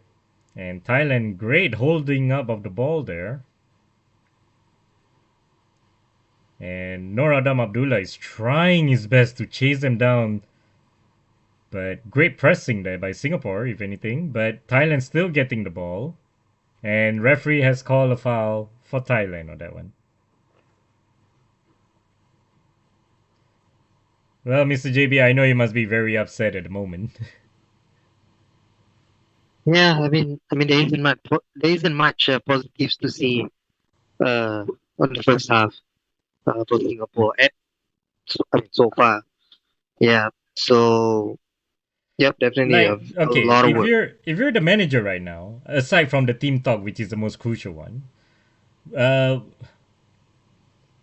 And Thailand, great holding up of the ball there. And Noradam Abdullah is trying his best to chase them down. But great pressing there by Singapore, if anything. But Thailand still getting the ball. And referee has called a foul for Thailand on that one. Well, Mr. JB, I know you must be very upset at the moment. Yeah, I mean, there isn't much positives to see on the first half for Singapore. So far, yeah. So, yep, definitely a, Like, a okay, lot of if work. you're the manager right now, aside from the team talk, which is the most crucial one, uh,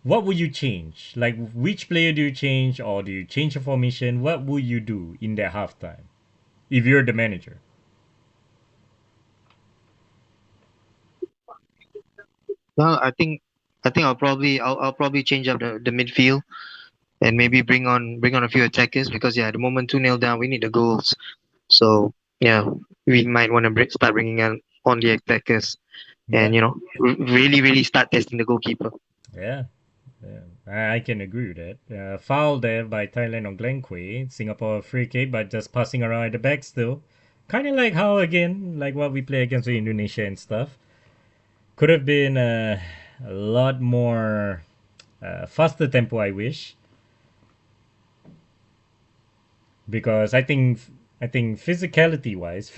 what would you change? Like, which player do you change, or do you change the formation? What would you do in that halftime if you're the manager? Well, I think I'll probably change up the midfield and maybe bring on a few attackers because yeah, at the moment 2-0 down, we need the goals. So yeah, we might want to start bringing on the attackers and Yeah, really start testing the goalkeeper. yeah, yeah. I can agree with that. Foul there by Thailand on Glenn Quay. Singapore free kick, but just passing around at the back still. Kind of like how again, like what we play against Indonesia and stuff. Could have been a lot more faster tempo. I wish, because I think physically wise,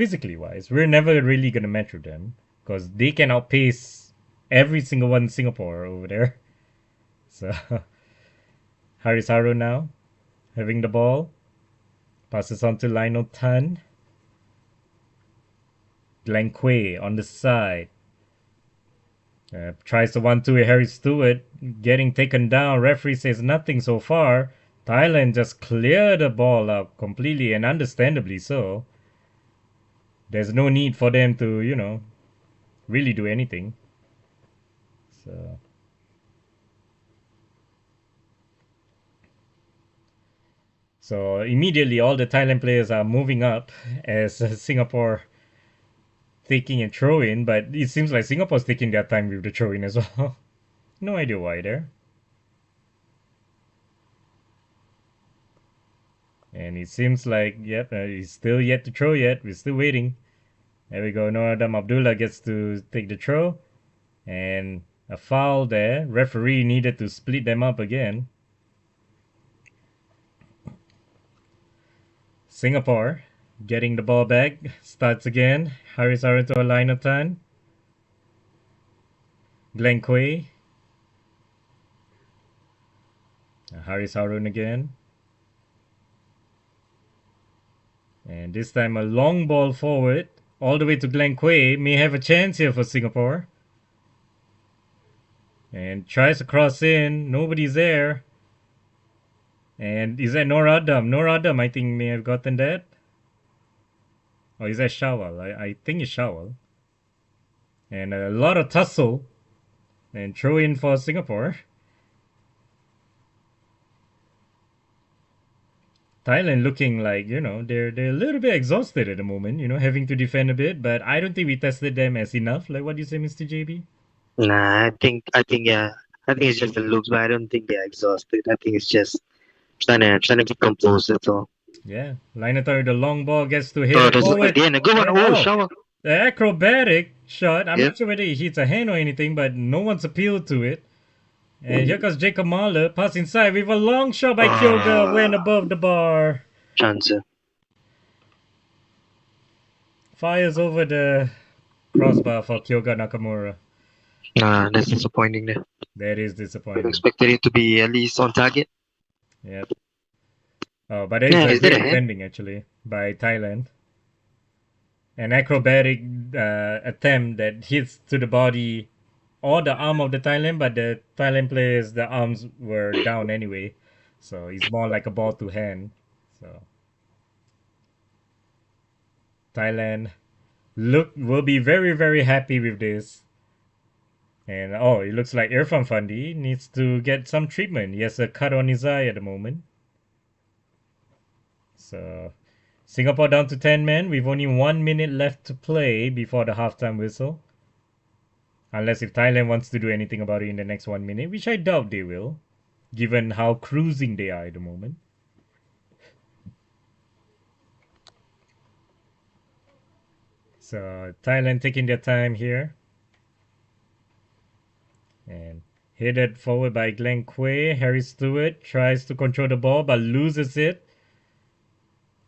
we're never really gonna match with them because they can outpace every single one in Singapore over there. So Haris Haru now having the ball. Passes on to Lionel Tan. Glenn Quay on the side. Tries the 1-2 with Harry Stewart. Getting taken down. Referee says nothing so far. Thailand just cleared the ball up completely and understandably so. There's no need for them to, really do anything. So So immediately all the Thailand players are moving up as Singapore taking a throw in, but it seems like Singapore's taking their time with the throw in as well. No idea why there. And it seems like, yep, he's still yet to throw yet. We're still waiting. There we go. Noradam Abdullah gets to take the throw. And a foul there. Referee needed to split them up again. Singapore getting the ball back. Starts again. Haris Aranto Lainatan. Glenn Quay. Haris Harun again. And this time a long ball forward. All the way to Glenn Quay. May have a chance here for Singapore. And tries to cross in. Nobody's there. And is that Noradam? Noradam, I think, may have gotten that. Or is that Shawal? I think it's Shawal. And a lot of tussle. And throw in for Singapore. Thailand looking like, they're a little bit exhausted at the moment, having to defend a bit. But I don't think we tested them as enough. Like what do you say, Mr. JB? Nah, I think, yeah, I think it's just the looks, but I don't think they're exhausted. I think it's just trying to be composed. That's all. Yeah. Linetar, the long ball gets to hit Oh, it there's forward. again a good one. And Oh, shower. the acrobatic shot. I'm Yeah. not sure whether it hits a hand or anything, but no one's appealed to it. And here comes Jacob Mahler, pass inside with a long shot by Kyoga, went above the bar. Chance. Fires over the crossbar for Kyoga Nakamura. Nah, that's disappointing there. That is I disappointing. expected it to be at least on target. Yep. Oh, but there is Yeah, a is that great a hand? defending actually by Thailand. An acrobatic attempt that hits to the body or the arm of the Thailand, but the Thailand players, the arms were down anyway. So it's more like a ball to hand. So Thailand will be very, very happy with this. And it looks like Irfan Fandi needs to get some treatment. He has a cut on his eye at the moment. So Singapore down to 10 men with only 1 minute left to play before the halftime whistle. Unless if Thailand wants to do anything about it in the next 1 minute, which I doubt they will, given how cruising they are at the moment. So Thailand taking their time here. And headed forward by Glenn Quay. Harry Stewart tries to control the ball but loses it.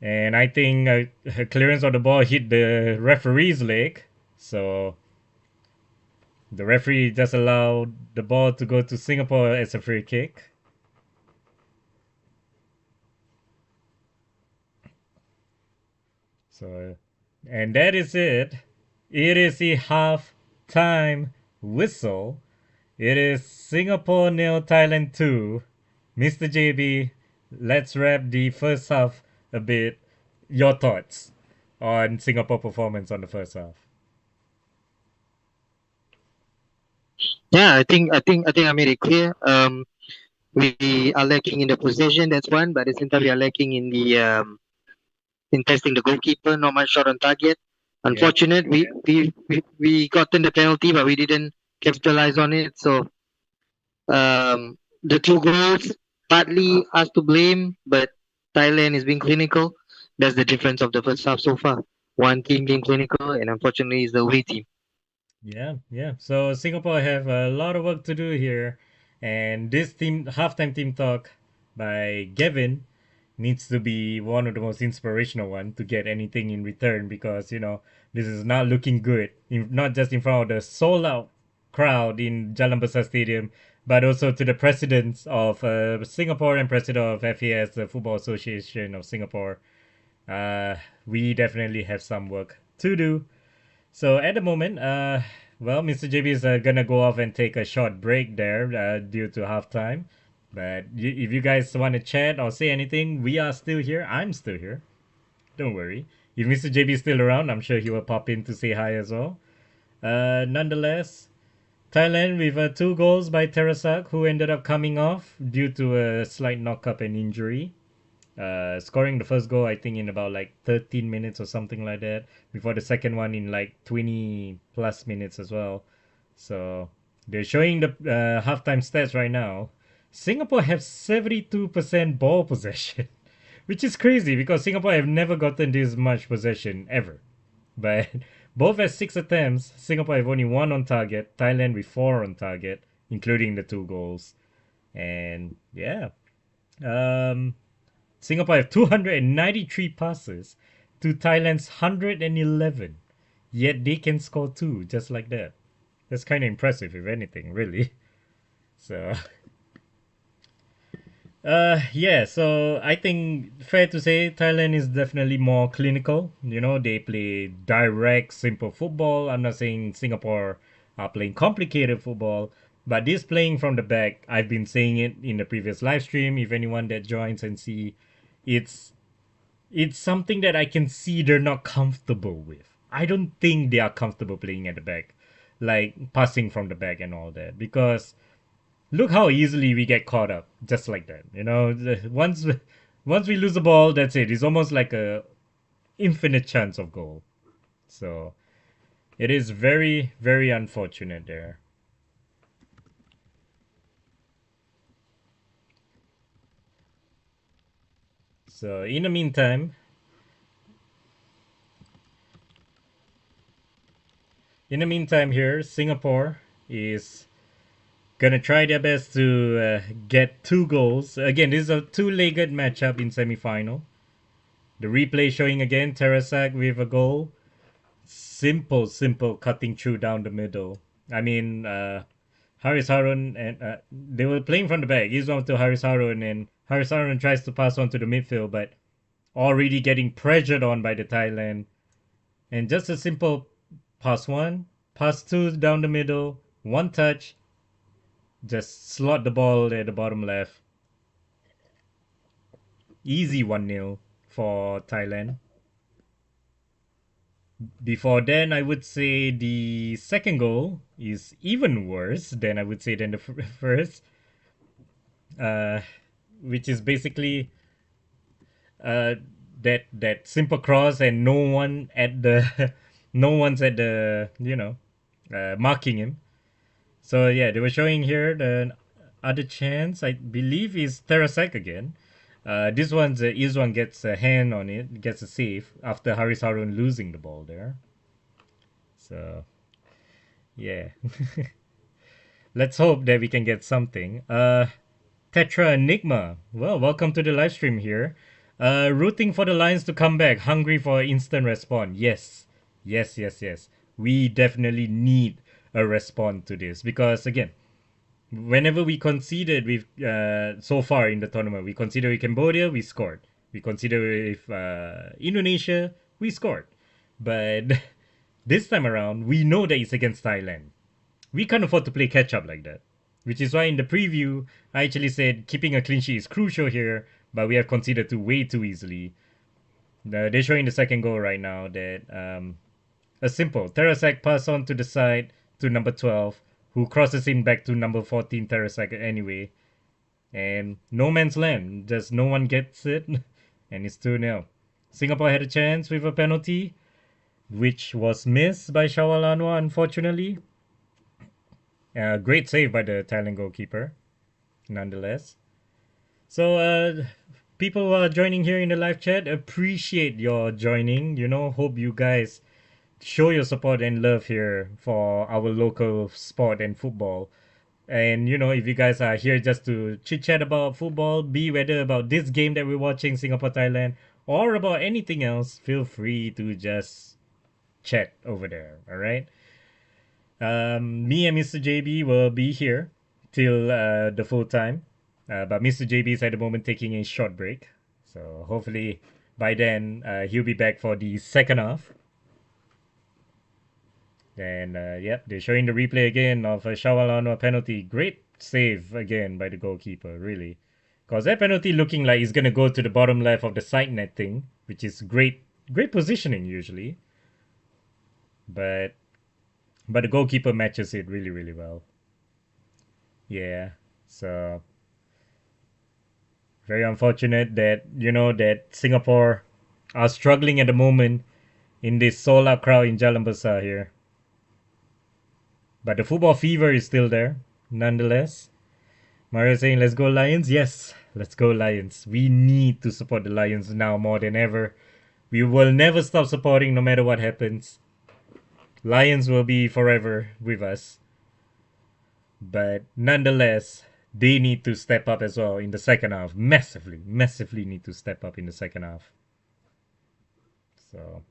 And I think a clearance of the ball hit the referee's leg. So the referee just allowed the ball to go to Singapore as a free kick. So, and that is it. It is the half-time whistle. It is Singapore 0, Thailand 2. Mr. JB, let's wrap the first half a bit. Your thoughts on Singapore performance on the first half? Yeah, I made it clear. We are lacking in the possession. That's one, but at the same time we are lacking in the in testing the goalkeeper. Not much shot on target. Unfortunate. We gotten the penalty, but we didn't capitalize on it. So the two goals partly us to blame, but Thailand is being clinical. That's the difference of the first half so far. One team being clinical, and unfortunately, is the away team. Yeah. So Singapore have a lot of work to do here, and this team halftime team talk by Gavin needs to be one of the most inspirational one to get anything in return because this is not looking good. Not just in front of the sold out crowd in Jalan Besar Stadium, but also to the presidents of Singapore and president of FAS, the Football Association of Singapore. Uh, we definitely have some work to do. So at the moment, well, Mr. JB is gonna go off and take a short break there due to halftime. But if you guys want to chat or say anything, we are still here. I'm still here. Don't worry. If Mr. JB is still around, I'm sure he will pop in to say hi as well. Nonetheless, Thailand with two goals by Terasak, who ended up coming off due to a slight knock up and injury. Scoring the first goal, I think, in about like 13 minutes or something like that, before the second one in like 20 plus minutes as well. So they're showing the halftime stats right now. Singapore have 72% ball possession, which is crazy because Singapore have never gotten this much possession ever. But both at 6 attempts, Singapore have only one on target, Thailand with four on target, including the two goals. And yeah, um, Singapore have 293 passes to Thailand's 111. Yet they can score two just like that. That's kind of impressive, if anything, really. So, yeah, so I think fair to say Thailand is definitely more clinical. You know, they play direct, simple football. I'm not saying Singapore are playing complicated football, but this playing from the back, I've been saying it in the previous live stream. If anyone that joins and see, it's it's something that I can see they're not comfortable with. I don't think they are comfortable playing at the back, like passing from the back and all that. Because look how easily we get caught up, just like that. You know, once we lose the ball, that's it. It's almost like a infinite chance of goal. So it is very very unfortunate there. So in the meantime, here Singapore is gonna try their best to get two goals. Again, this is a two-legged matchup in semi-final. The replay showing again Terasak with a goal. Simple cutting through down the middle. I mean, Haris Harun and they were playing from the back. He's on to Haris Harun, and Haris Harun tries to pass on to the midfield, but already getting pressured on by the Thailand. And just a simple pass one, pass two down the middle, one touch, just slot the ball at the bottom left. Easy 1-0 for Thailand. Before then, I would say the second goal is even worse than I would say than the first, uh, which is basically uh, that simple cross and no one at the no one's at the marking him. So yeah, they were showing here the other chance. I believe is Terasek again. This one's Izwan gets a hand on it, gets a save after Haris Harun losing the ball there. So yeah, let's hope that we can get something. Tetra Enigma. Well, welcome to the live stream here. Rooting for the Lions to come back, hungry for instant response. Yes. We definitely need a response to this because again, whenever we conceded with so far in the tournament, we conceded with Cambodia, we scored. We conceded with Indonesia, we scored. But this time around, we know that it's against Thailand. We can't afford to play catch up like that. Which is why in the preview, I actually said keeping a clean sheet is crucial here, but we have conceded to way too easily. They're showing the second goal right now that a simple Terasak pass on to the side to number 12, who crosses in back to number 14 Terasak anyway. And no man's land, just no one gets it, and it's 2-0. Singapore had a chance with a penalty, which was missed by Shawal Anwar, unfortunately. Great save by the Thailand goalkeeper, nonetheless. So, people who are joining here in the live chat, appreciate your joining. Hope you guys show your support and love here for our local sport and football. And if you guys are here just to chit chat about football, be whether about this game that we're watching, Singapore Thailand, or about anything else, feel free to just chat over there. All right. Me and Mr. JB will be here till the full time. But Mr. JB is at the moment taking a short break. So hopefully by then he'll be back for the second half. And yep, they're showing the replay again of a Shawalano penalty. Great save again by the goalkeeper, really. Because that penalty looking like it's going to go to the bottom left of the side net thing, which is great positioning usually. But the goalkeeper matches it really, really well. Yeah, so very unfortunate that, that Singapore are struggling at the moment in this sold out crowd in Jalan Besar here. But the football fever is still there, nonetheless. Mario saying, let's go Lions. Yes, let's go Lions. We need to support the Lions now more than ever. We will never stop supporting no matter what happens. Lions will be forever with us. But nonetheless, they need to step up as well in the second half. Massively need to step up in the second half. So,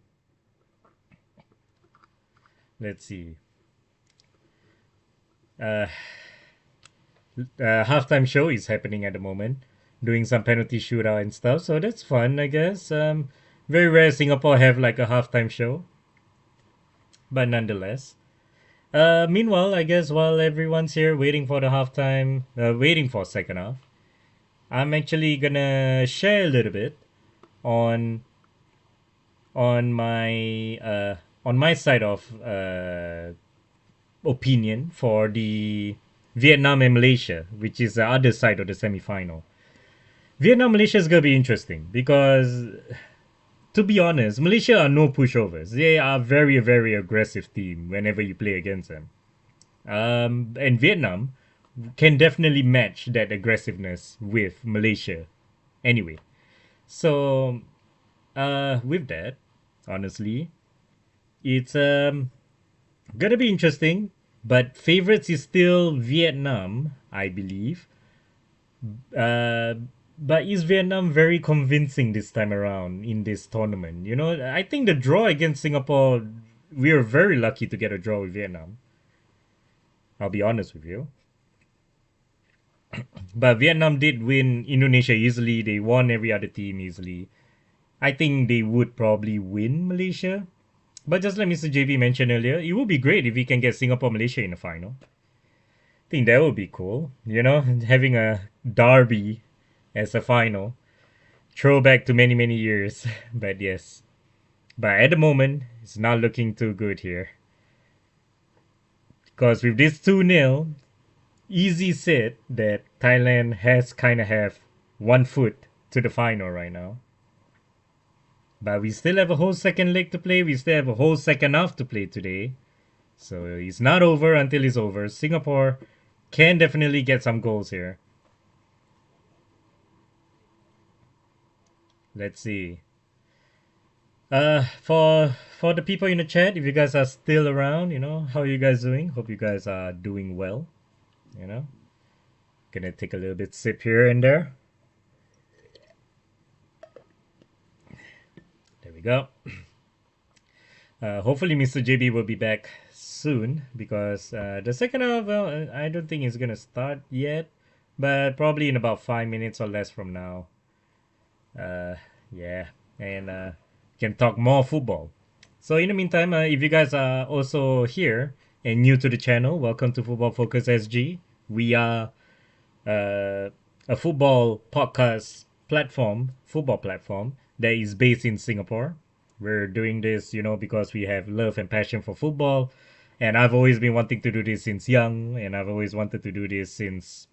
let's see. Halftime show is happening at the moment, doing some penalty shootout and stuff. So that's fun, I guess. Very rare Singapore have like a halftime show, but nonetheless. Meanwhile, I guess while everyone's here waiting for the halftime, waiting for second half, I'm actually gonna share a little bit on my side of opinion for the Vietnam and Malaysia, which is the other side of the semi-final. Vietnam Malaysia is gonna be interesting because, to be honest, Malaysia are no pushovers. They are very very aggressive team whenever you play against them. And Vietnam can definitely match that aggressiveness with Malaysia. Anyway, so with that, honestly, it's gonna be interesting. But favorites is still Vietnam, I believe. But is Vietnam very convincing this time around in this tournament? I think the draw against Singapore, we are very lucky to get a draw with Vietnam. I'll be honest with you. But Vietnam did win Indonesia easily. They won every other team easily. I think they would probably win Malaysia. But just like Mr. JB mentioned earlier, it would be great if we can get Singapore Malaysia in the final. I think that would be cool. Having a derby as a final. Throwback to many, many years. But yes. But at the moment, it's not looking too good here. Because with this 2-0, easy said that Thailand has kind of have one foot to the final right now. But we still have a whole second leg to play. We still have a whole second half to play today. So it's not over until it's over. Singapore can definitely get some goals here. Let's see. For the people in the chat, if you guys are still around, how are you guys doing? Hope you guys are doing well. Gonna take a little bit sip here and there. There we go. Hopefully Mr. JB will be back soon because the second half, well, I don't think it's gonna start yet, but probably in about 5 minutes or less from now. Yeah, and can talk more football. So in the meantime, if you guys are also here and new to the channel, welcome to Football Focus SG. We are a football podcast football platform that is based in Singapore. We're doing this, because we have love and passion for football. And I've always been wanting to do this since young. And I've always wanted to do this since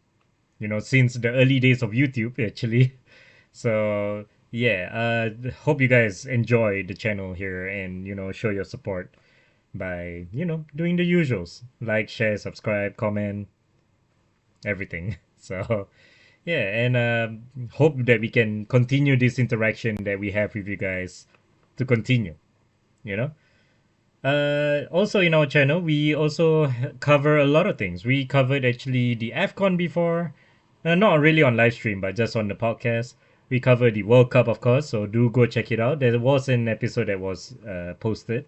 the early days of YouTube, actually. So, yeah, hope you guys enjoy the channel here and, show your support by, doing the usuals. Like, share, subscribe, comment, everything. So, yeah, and hope that we can continue this interaction that we have with you guys to continue, Also in our channel, we also cover a lot of things. We covered actually the AFCON before, not really on live stream, but just on the podcast. We covered the World Cup, of course, so do go check it out. There was an episode that was posted.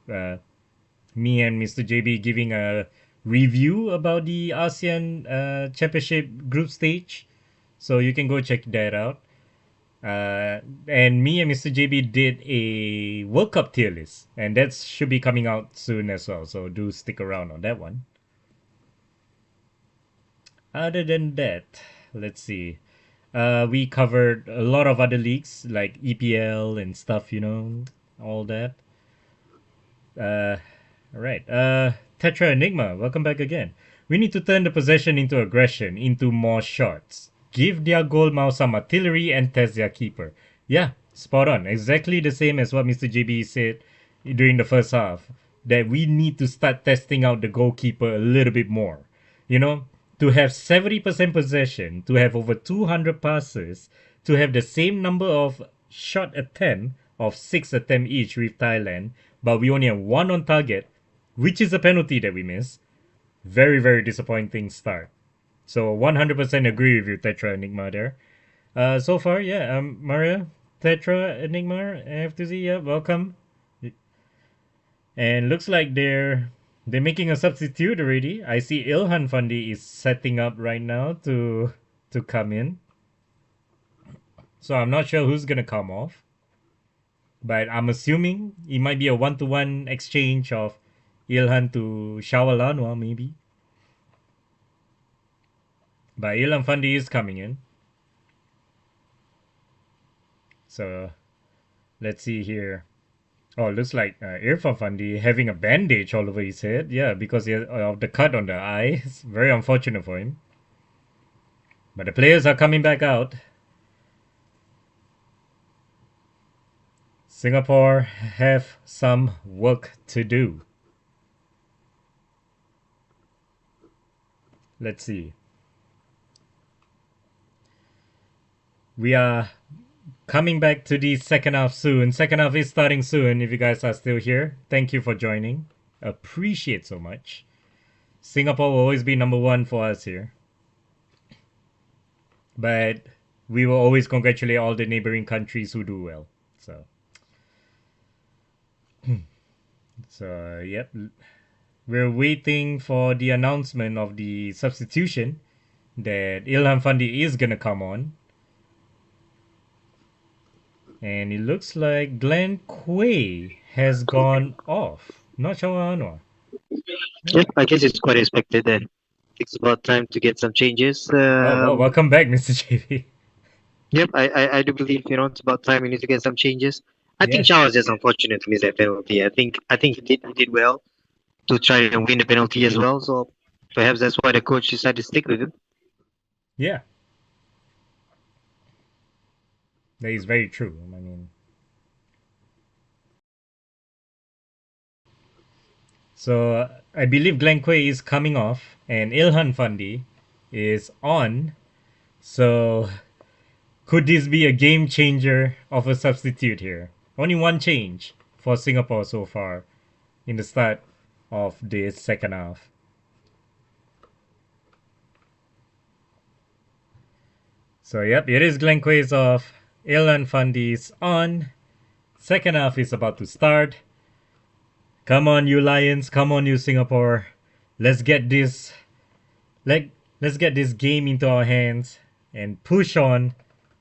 Me and Mr. JB giving a review about the ASEAN Championship group stage. So you can go check that out. And me and Mr. JB did a World Cup tier list, and that should be coming out soon as well. So do stick around on that one. Other than that, let's see. We covered a lot of other leagues like EPL and stuff, all that. Uh, all right. Tetra Enigma, welcome back again. We need to turn the possession into aggression, into more shots. Give their goal mouse some artillery and test their keeper. Yeah, spot on. Exactly the same as what Mr. JB said during the first half. That we need to start testing out the goalkeeper a little bit more. You know, to have 70% possession, to have over 200 passes, to have the same number of shot attempt of 6 attempt each with Thailand, but we only have one on target, which is a penalty that we miss. Very, very disappointing start. So 100% agree with you, Tetra Enigma there. So far, yeah, Maria, Tetra Enigma, F2Z, yeah, welcome. And looks like they're making a substitute already. I see Ilhan Fandi is setting up right now to come in. So I'm not sure who's gonna come off. But I'm assuming it might be a one-to-one exchange of Ilhan to Shawalanwa, maybe. But Ilhan Fandi is coming in. So let's see here. Oh, looks like Irfan Fandi having a bandage all over his head. Yeah, because of the cut on the eye. It's very unfortunate for him. But the players are coming back out. Singapore have some work to do. Let's see. We are coming back to the second half soon. Second half is starting soon. If you guys are still here, thank you for joining. Appreciate so much. Singapore will always be number one for us here. But we will always congratulate all the neighboring countries who do well. So yep. We're waiting for the announcement of the substitution that Ilham Fandi is gonna come on. And it looks like Glenn Quay has gone off. Not Shawa Anwar. Yep, I guess it's quite expected then. It's about time to get some changes. Oh, well, welcome back, Mr. JV. Yep, I do believe it's about time we need to get some changes. I think Yeah. Shaw was just unfortunate to miss that penalty. I think he did well to try and win the penalty as well. So perhaps that's why the coach decided to stick with him. Yeah. That is very true. I mean, so I believe Glenn Quay is coming off and Ilhan Fandi is on. So could this be a game changer of a substitute here? Only one change for Singapore so far in the start of this second half. So yep, it is Glenn Quay's off. Ilhan Fundi's on. Second half is about to start. Come on, you Lions! Come on, you Singapore! Let's get this. Let's get this game into our hands and push on.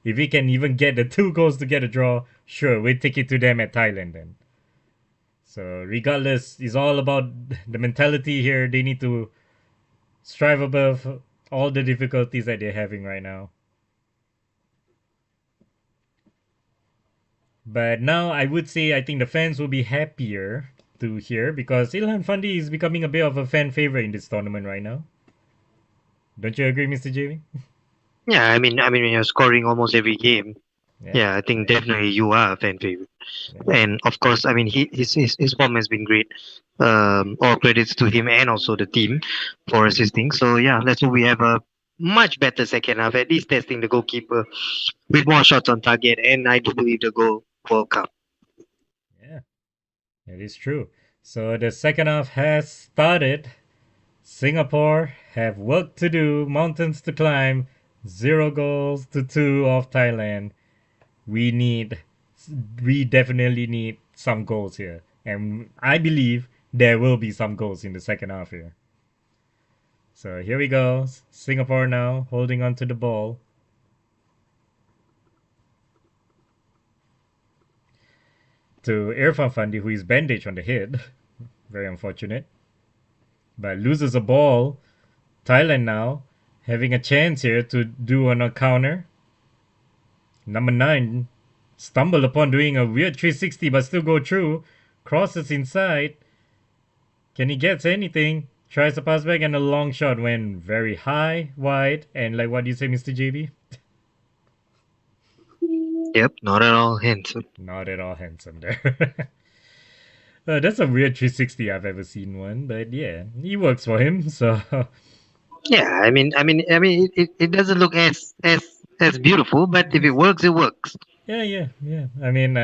If we can even get the 2 goals to get a draw, sure, we'll take it to them at Thailand then. So regardless, it's all about the mentality here. They need to strive above all the difficulties that they're having right now. But now I would say I think the fans will be happier to hear because Ilhan Fandi is becoming a bit of a fan favorite in this tournament right now. Don't you agree, Mr. Jamie? Yeah, I mean, when you're scoring almost every game, Yeah. yeah, I think definitely you are a fan favorite. Yeah. And of course, I mean, his form has been great. All credits to him and also the team for assisting. So yeah, let's hope we have a much better second half, at least testing the goalkeeper with more shots on target, and I do believe the goal will come. Yeah, it is true. So the second half has started. Singapore have work to do, mountains to climb, 0 goals to 2 of Thailand. We need, we definitely need some goals here. And I believe there will be some goals in the second half here. So here we go. Singapore now holding on to the ball. To Irfan Fandi, who is bandaged on the head. Very unfortunate. But loses a ball. Thailand now having a chance here to do on a counter. Number 9 stumbled upon doing a weird 360 but still go through. Crosses inside. Can he get anything? Tries to pass back and a long shot went very high, wide, and like what do you say, Mr. JB? Yep, not at all handsome. Not at all handsome there. That's a weird 360 I've ever seen one, but yeah, he works for him, so Yeah, it doesn't look as beautiful, but if it works, it works. yeah. I mean,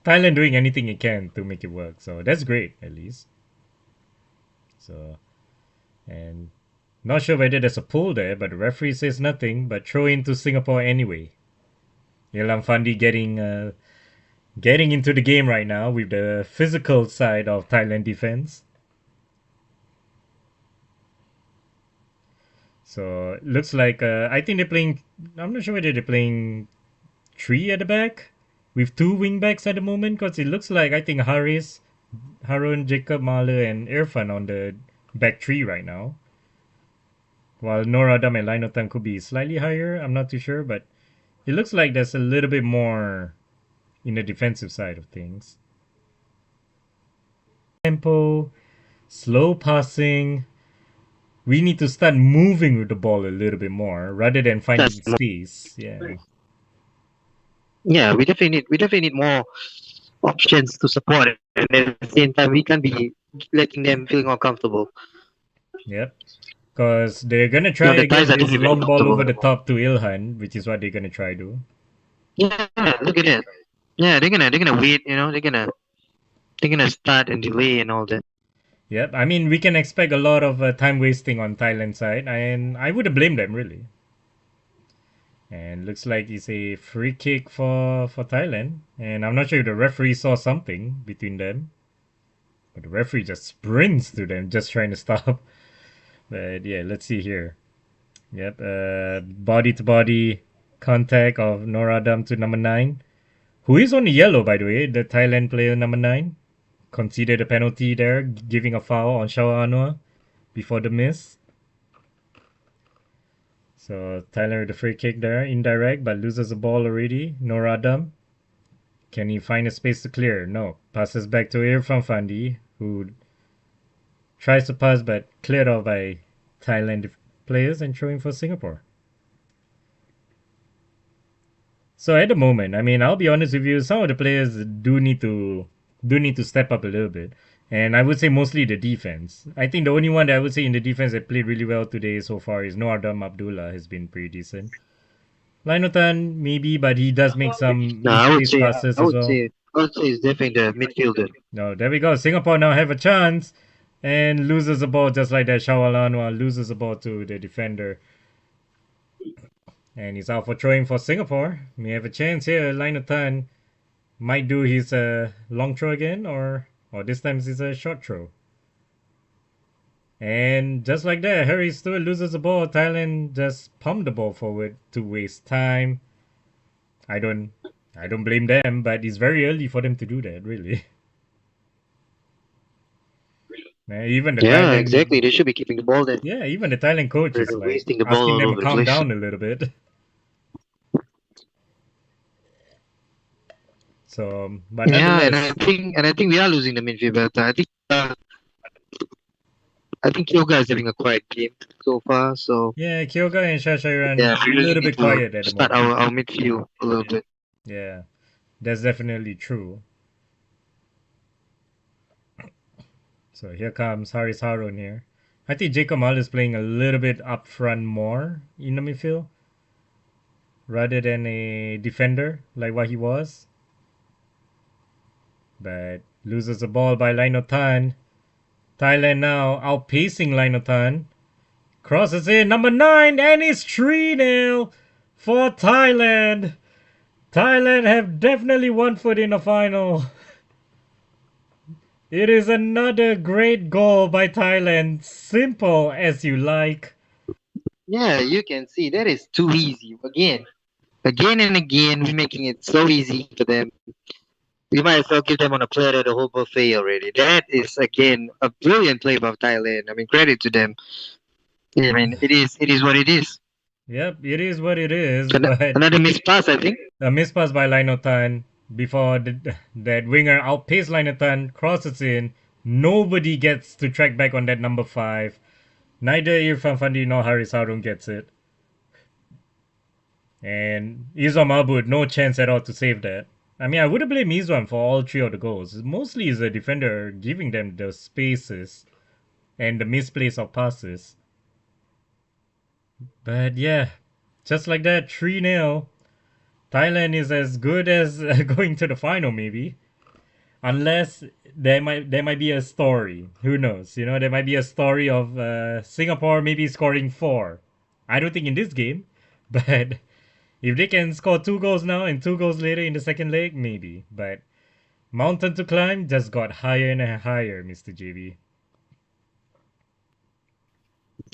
Thailand doing anything it can to make it work, so that's great at least. So, and not sure whether there's a pull there, but the referee says nothing, but throw into Singapore anyway. Ilham Fandi getting into the game right now with the physical side of Thailand defense. So it looks like I think they're playing. I'm not sure whether they're playing three at the back with two wing backs at the moment because it looks like I think Haris, Harun, Jacob, Mahler, and Irfan on the back three right now. While Nor Adam and Lainotan could be slightly higher. I'm not too sure, but it looks like there's a little bit more in the defensive side of things. Tempo, slow passing. We need to start moving with the ball a little bit more rather than finding space. Yeah. Yeah, we definitely need more options to support it, and at the same time, we can't be letting them feel more comfortable. Yep. Because they're gonna try The again guys are this definitely long ball over the comfortable. top to Ilhan, which is what they're gonna try to. Yeah, look at that. Yeah, they're gonna wait. They're gonna start and delay and all that. Yep. I mean, we can expect a lot of time wasting on Thailand side, and I wouldn't blame them really. And looks like it's a free kick for Thailand. And I'm not sure if the referee saw something between them. But the referee just sprints to them, just trying to stop. But yeah, let's see here. Yep, body to body contact of Noradam to number 9. Who is on the yellow, by the way, the Thailand player number 9. Conceded a penalty there, giving a foul on Shawa Anwar before the miss. So Thailand with the free kick there, indirect, but loses the ball already. Noradam. Can he find a space to clear? No. Passes back to Irfan Fandi, who tries to pass but cleared off by Thailand players and throwing for Singapore. So at the moment, I mean, I'll be honest with you, some of the players do need to step up a little bit. And I would say mostly the defense. I think the only one that I would say in the defense that played really well today so far is Noardam Abdullah has been pretty decent. Lainotan maybe, but he does make some No, I would misplaced say, passes as well. it's definitely the midfielder. No, there we go. Singapore now have a chance and loses the ball just like that. Shawalanwa loses the ball to the defender. And he's out for throwing for Singapore. May have a chance here. Lainotan might do his long throw again, or this time it's a short throw. And just like that, Harry Stewart loses the ball. Thailand just pumped the ball forward to waste time. I don't blame them, but it's very early for them to do that, really. Even the Yeah, Thailand, exactly. They should be keeping the ball there. yeah, even the Thailand coach is They're like wasting the ball asking all them over to the calm place. down a little bit. So, but Yeah, and nonetheless, I think we are losing the midfield battle. I think Kyoga is having a quiet game so far. So yeah, Kyoga and Shasharan yeah, a we really little need bit to quiet at the start moment. our midfield a little bit. Yeah, that's definitely true. So here comes Haris Harun here. I think Jacob Mal is playing a little bit up front more in the midfield rather than a defender like what he was. But loses the ball by Lainotan. Thailand now outpacing Lainotan. Crosses in number 9 and it's 3-0 for Thailand. Thailand have definitely one foot in the final. It is another great goal by Thailand. Simple as you like. Yeah, you can see that is too easy. Again and again, we're making it so easy for them. We might as well give them on a platter the whole buffet already. That is again a brilliant play by Thailand. I mean, credit to them. I mean, it is what it is. Yep, it is what it is, but Another missed pass, I think. a mispass by Linotan before that winger outpaced Linotan, crosses in. Nobody gets to track back on that number 5. Neither Irfan Fandi nor Haris Harun gets it. And Izam Abud, no chance at all to save that. I mean, I wouldn't blame Izwan for all 3 of the goals. Mostly is the defender giving them the spaces and the misplace of passes. But yeah, just like that, 3-0. Thailand is as good as going to the final, maybe. Unless there might be a story. Who knows? There might be a story of Singapore maybe scoring 4. I don't think in this game, but if they can score 2 goals now and 2 goals later in the second leg, maybe. But mountain to climb just got higher and higher, Mr. JB.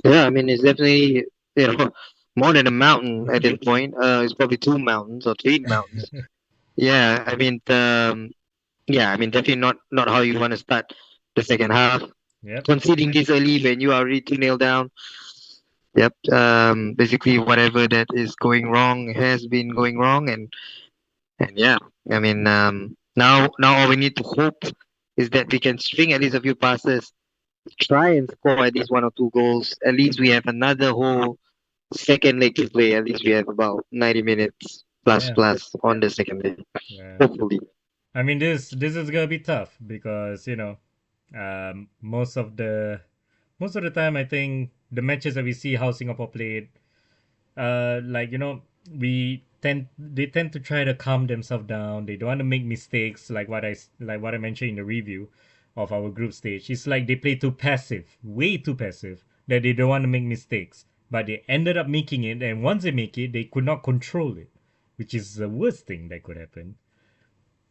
Yeah, I mean, it's definitely you know more than a mountain at this point. It's probably two mountains or three mountains. Yeah, I mean, yeah, I mean, definitely not how you want to start the second half. Yep. Conceding this early when you are already 2-0 down. Yep. Basically, whatever that is going wrong has been going wrong, and yeah, I mean, now all we need to hope is that we can string at least a few passes, try and score at least one or two goals. At least we have another whole second leg to play. At least we have about 90 minutes plus Yeah. plus on the second leg. Yeah. Hopefully. I mean, this is gonna be tough because most of the time I think the matches that we see how Singapore played, like we tend they tend to try to calm themselves down. They don't want to make mistakes like what I mentioned in the review of our group stage. It's like they play too passive, way too passive, that they don't want to make mistakes. But they ended up making it, and once they make it, they could not control it, which is the worst thing that could happen.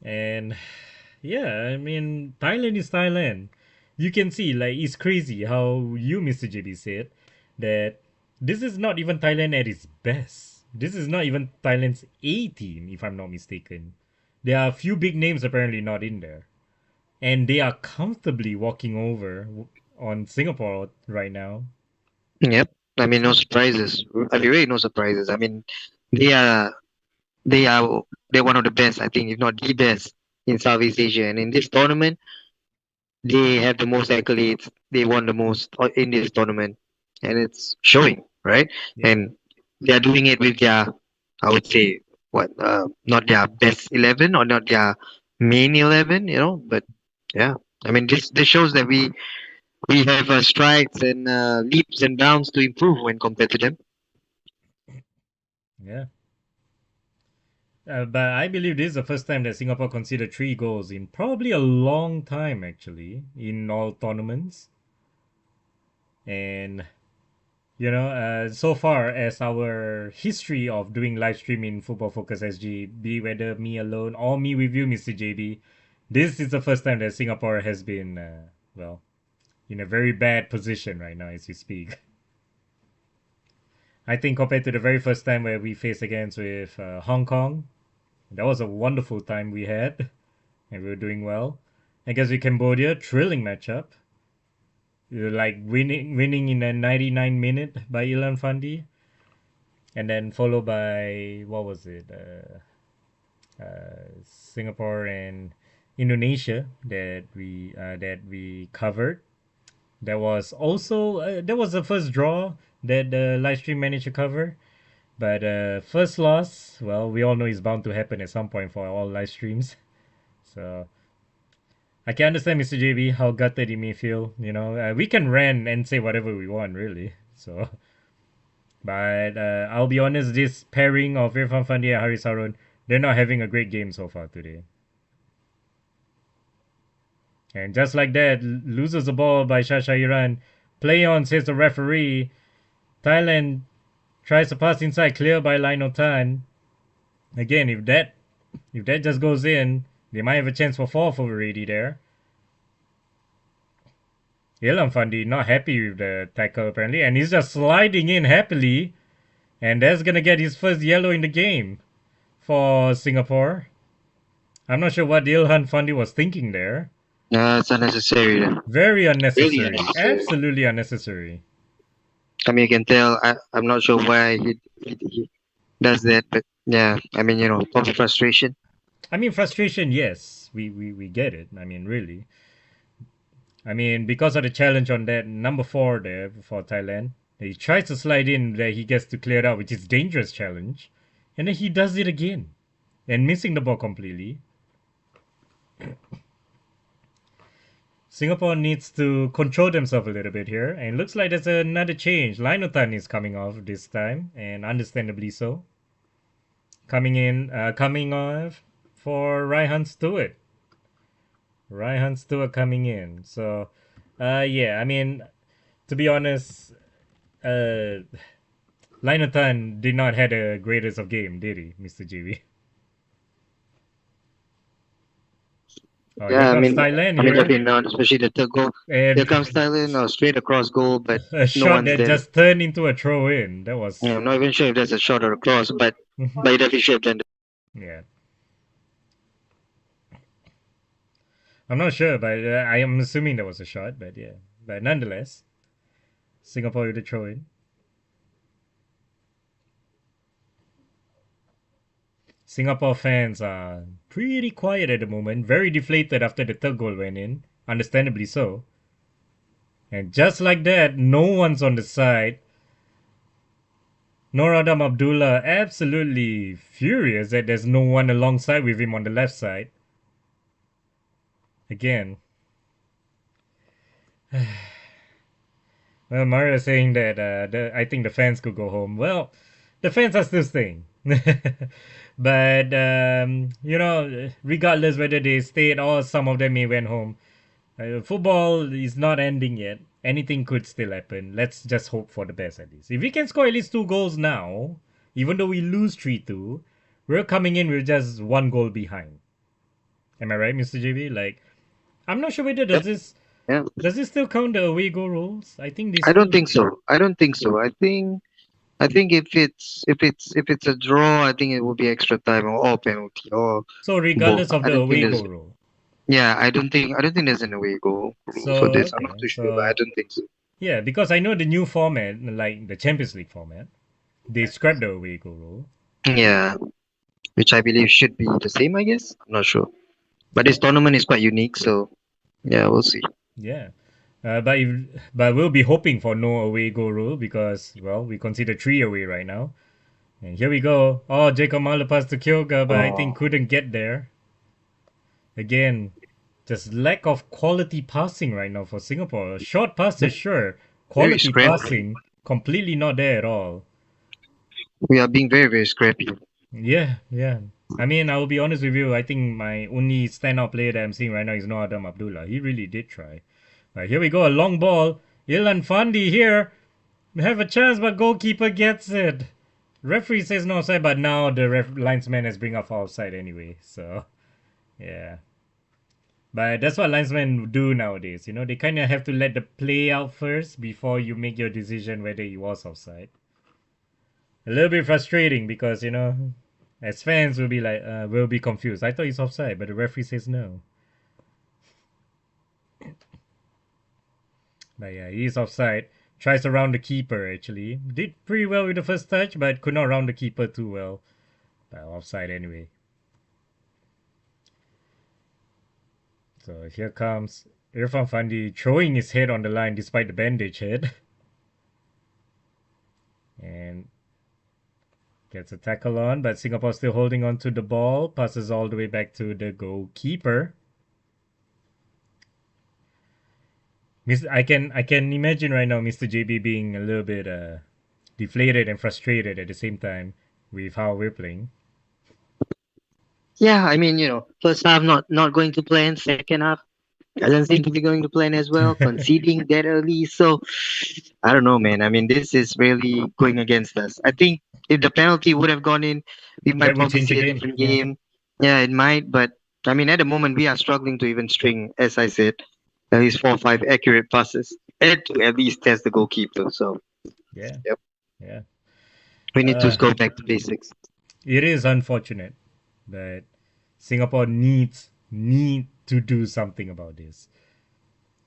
And yeah, I mean, Thailand is Thailand. You can see, like, it's crazy how you, Mr. JB, said that this is not even Thailand at its best. This is not even Thailand's A team, if I'm not mistaken. There are a few big names apparently not in there. And they are comfortably walking over on Singapore right now. Yep. I mean, no surprises. I mean, really no surprises. I mean, they are they are they're one of the best, I think, if not the best in Southeast Asia. And in this tournament, they have the most accolades. They won the most in this tournament, and it's showing, right? Yep. And they are doing it with their, I would say, not their best 11 or not their main 11, but yeah. I mean, this shows that we have strides and leaps and bounds to improve when compared to them. Yeah. But I believe this is the first time that Singapore conceded 3 goals in probably a long time, actually, in all tournaments. And so far as our history of doing live stream in Football Focus SG, be whether me alone or me with you, Mr. JB, this is the first time that Singapore has been, well, in a very bad position right now as we speak. I think compared to the very first time where we faced against with Hong Kong, that was a wonderful time we had, and we were doing well. Against with Cambodia, thrilling matchup. Like winning in a 99 minute by Ilan Fandi, and then followed by what was it? Singapore and Indonesia that we covered. That was the first draw that the live stream managed to cover. But first loss, well, we all know is bound to happen at some point for all live streams. So I can understand, Mr. JB, how gutted he may feel. We can rant and say whatever we want, really. So, but I'll be honest, this pairing of Irfan Fandi and Haris Harun, they're not having a great game so far today. And just like that, loses the ball by Shasha Iran. Play on, says the referee. Thailand tries to pass inside, clear by Lino Tan. Again, if that just goes in, they might have a chance for fourth already there. Ilham Fandi not happy with the tackle apparently, and he's just sliding in happily, and that's gonna get his first yellow in the game for Singapore. I'm not sure what Ilhan Fandi was thinking there. It's unnecessary. Very Really unnecessary. unnecessary. Absolutely unnecessary. I mean, you can tell. I'm not sure why he does that, but yeah, I mean, probably frustration. I mean, frustration, yes. We get it. I mean, really. I mean, because of the challenge on that number 4 there for Thailand, he tries to slide in there, he gets to clear it out, which is dangerous challenge. And then he does it again. And missing the ball completely. Singapore needs to control themselves a little bit here. And it looks like there's another change. Linotan is coming off this time, and understandably so. Coming off for Raihan Stewart. Raihan Stewart coming in. So, yeah, I mean, to be honest, Linotan did not had the greatest of game, did he, Mr. GB? Oh, here Yeah, comes Thailand I mean, here. definitely not, especially the third goal. And Here comes Thailand, straight across goal, but a no shot one's that there. just turned into a throw in. That was. I'm not even sure if that's a shot or a cross, but it definitely should have done. Yeah. I'm not sure, but I am assuming that was a shot, but yeah. But nonetheless, Singapore with the throw in. Singapore fans are pretty quiet at the moment, very deflated after the third goal went in, understandably so. And just like that, no one's on the side. Nur Adam Abdullah absolutely furious that there's no one alongside with him on the left side. Again. Well, Mario saying that I think the fans could go home. Well, the fans are still staying. But, regardless whether they stayed or some of them may went home, football is not ending yet. Anything could still happen. Let's just hope for the best at least. If we can score at least 2 goals now, even though we lose 3-2, we're coming in with just 1 goal behind. Am I right, Mr. JB? Like, I'm not sure whether does this still count the away goal rules? I think this. I don't think so. I think if it's a draw, I think it will be extra time or penalty or So regardless both. of I the don't think away there's goal rule. yeah, I don't think there's an away goal rule for this. I'm not too sure, but I don't think so. Yeah, because I know the new format, like the Champions League format, they scrapped the away goal rule. Yeah, which I believe should be the same, I guess. I'm not sure. But this tournament is quite unique, so yeah, we'll see. Yeah. But we'll be hoping for no away goal rule because, well, we consider 3 away right now. And here we go. Oh, Jacob Mahler passed to Kyoga, but I think couldn't get there. Again, just lack of quality passing right now for Singapore. Short passes, sure. Quality scrappy. passing, completely not there at all. We are being very, very scrappy. Yeah. I mean, I will be honest with you. I think my only standout player that I'm seeing right now is Noah Adam Abdullah. He really did try. Right, here we go. A long ball. Ilan Fandi here. Have a chance, but goalkeeper gets it. Referee says no offside, but now the linesman has bring up offside anyway. So, yeah. But that's what linesmen do nowadays. They kind of have to let the play out first before you make your decision whether he was offside. A little bit frustrating because, as fans will be like, we'll be confused. I thought he's offside, but the referee says no. But yeah, he's offside. Tries to round the keeper actually. Did pretty well with the first touch, but could not round the keeper too well. But offside anyway. So here comes Irfan Fandi throwing his head on the line despite the bandage head. And gets a tackle on, but Singapore still holding on to the ball. Passes all the way back to the goalkeeper. I can imagine right now Mr. JB being a little bit deflated and frustrated at the same time with how we're playing. Yeah, I mean, first half not going to plan, second half doesn't seem to be going to plan as well, conceding that early. So I don't know, man. I mean, this is really going against us. I think if the penalty would have gone in, we might probably see a different game. Yeah, it might, but I mean, at the moment we are struggling to even string, as I said. at least 4 or 5 accurate passes and to at least test the goalkeeper. So Yeah, yep, yeah. we need to Uh, go back to basics. it is unfortunate, but Singapore need to do something about this.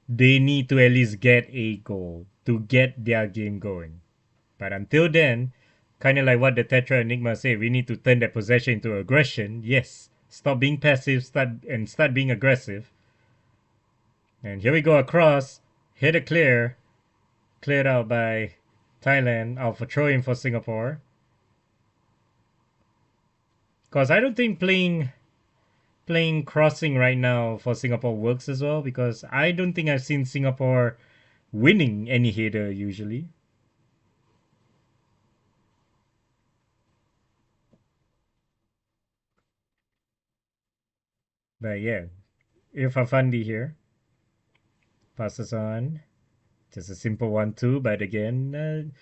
They need to at least get a goal to get their game going. But until then, kind of like what the Tetra Enigma say, we need to turn that possession into aggression. Yes, stop being passive, start being aggressive. And here we go across, hit a cleared out by Thailand, out for throwing for Singapore. Because I don't think playing crossing right now for Singapore works as well. Because I don't think I've seen Singapore winning any header usually. But yeah, Irfafandi here passes on. Just a simple one too. But again,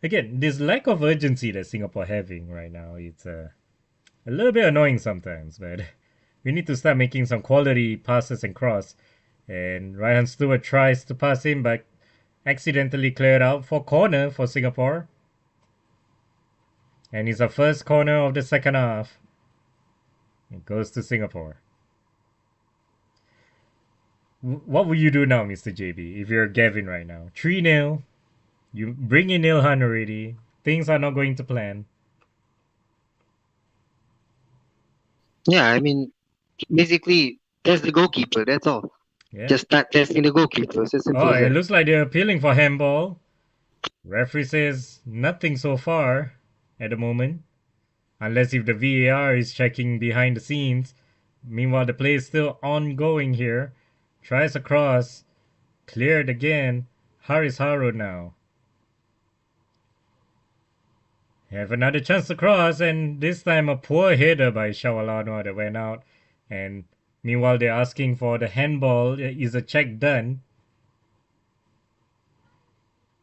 this lack of urgency that Singapore having right now, it's a little bit annoying sometimes. But we need to start making some quality passes and cross. And Ryan Stewart tries to pass him, but accidentally cleared out for corner for Singapore. And it's the first corner of the second half. It goes to Singapore. What will you do now, Mr. JB, if you're Gavin right now? 3-0. You bring in Ilhan already. Things are not going to plan. Yeah, I mean, basically, test the goalkeeper. That's all. Yeah. Just start testing the goalkeeper. It's as simple Oh, as it that. looks like they're appealing for handball. Referee says nothing so far at the moment. Unless if the VAR is checking behind the scenes. Meanwhile, the play is still ongoing here. Tries a cross. Cleared again. Haris Haru now. Have another chance to cross, and this time a poor header by Shawalano that went out. And meanwhile, they're asking for the handball. Is a check done?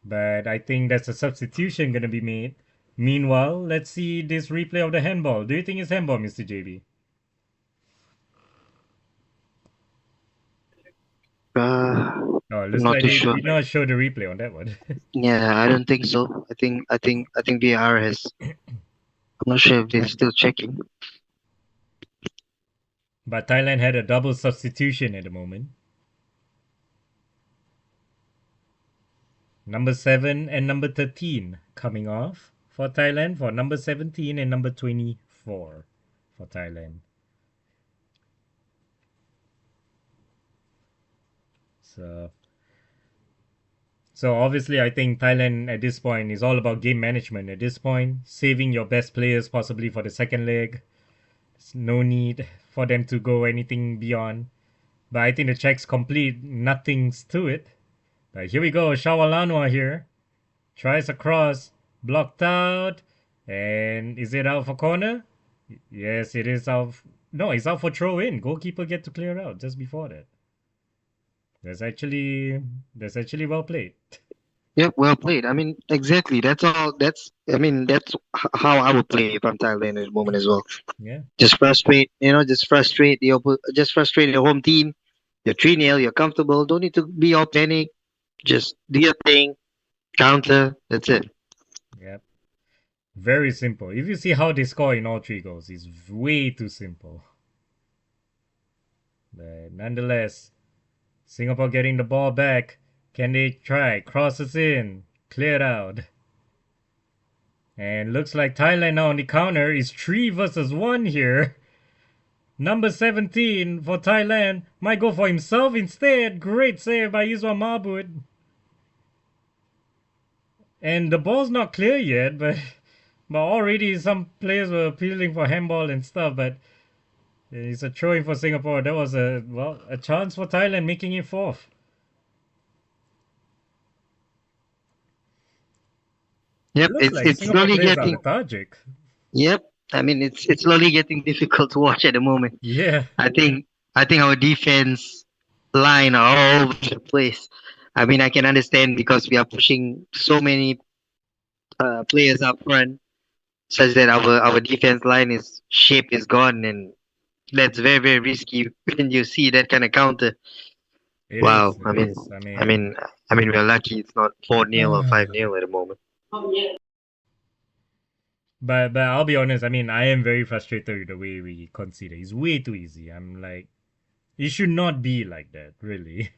But I think that's a substitution going to be made. Meanwhile, let's see this replay of the handball. Do you think it's handball, Mr. JB? Oh, I'm looks not like too they sure. did not show the replay on that one. Yeah, I don't think so. I think VR has. I'm not sure if they're still checking. But Thailand had a double substitution at the moment. Number 7 and number 13 coming off for Thailand, for number 17 and number 24 for Thailand. So obviously I think Thailand at this point is all about game management at this point, saving your best players possibly for the second leg. There's no need for them to go anything beyond. But I think the check's complete, nothing's to it. But here we go, Shawalanwa here. Tries a cross, blocked out. And is it out for corner? Yes, it is out. No, it's out for throw in. Goalkeeper get to clear out just before that. That's actually well played. Yep, well played. I mean, exactly. That's all. How I would play if I'm Thailand at the moment as well. Yeah. Just frustrate your home team. You're 3-0, you're comfortable. Don't need to be all panic. Just do your thing, counter. That's it. Yep. Very simple. If you see how they score in all three goals, it's way too simple. But nonetheless, Singapore getting the ball back. Can they try? Crosses in. Cleared out. And looks like Thailand now on the counter is 3 versus 1 here. Number 17 for Thailand might go for himself instead. Great save by Iswa Mabud. And the ball's not clear yet, but already some players were appealing for handball and stuff. But it's a throw in for Singapore. That was a chance for Thailand, making it fourth. Yep, Looks it's like it's Singapore slowly players are getting. lethargic. Yep, I mean it's slowly getting difficult to watch at the moment. Yeah, I think our defense line are all over the place. I mean, I can understand because we are pushing so many players up front, such that our defense line is shape is gone, and that's very very risky when you see that kind of counter. Wow. It is. I mean, we're lucky it's not 4-0 or 5-0 at the moment. But I'll be honest. I mean, I am very frustrated with the way we consider. It's way too easy. I'm like, it should not be like that. Really,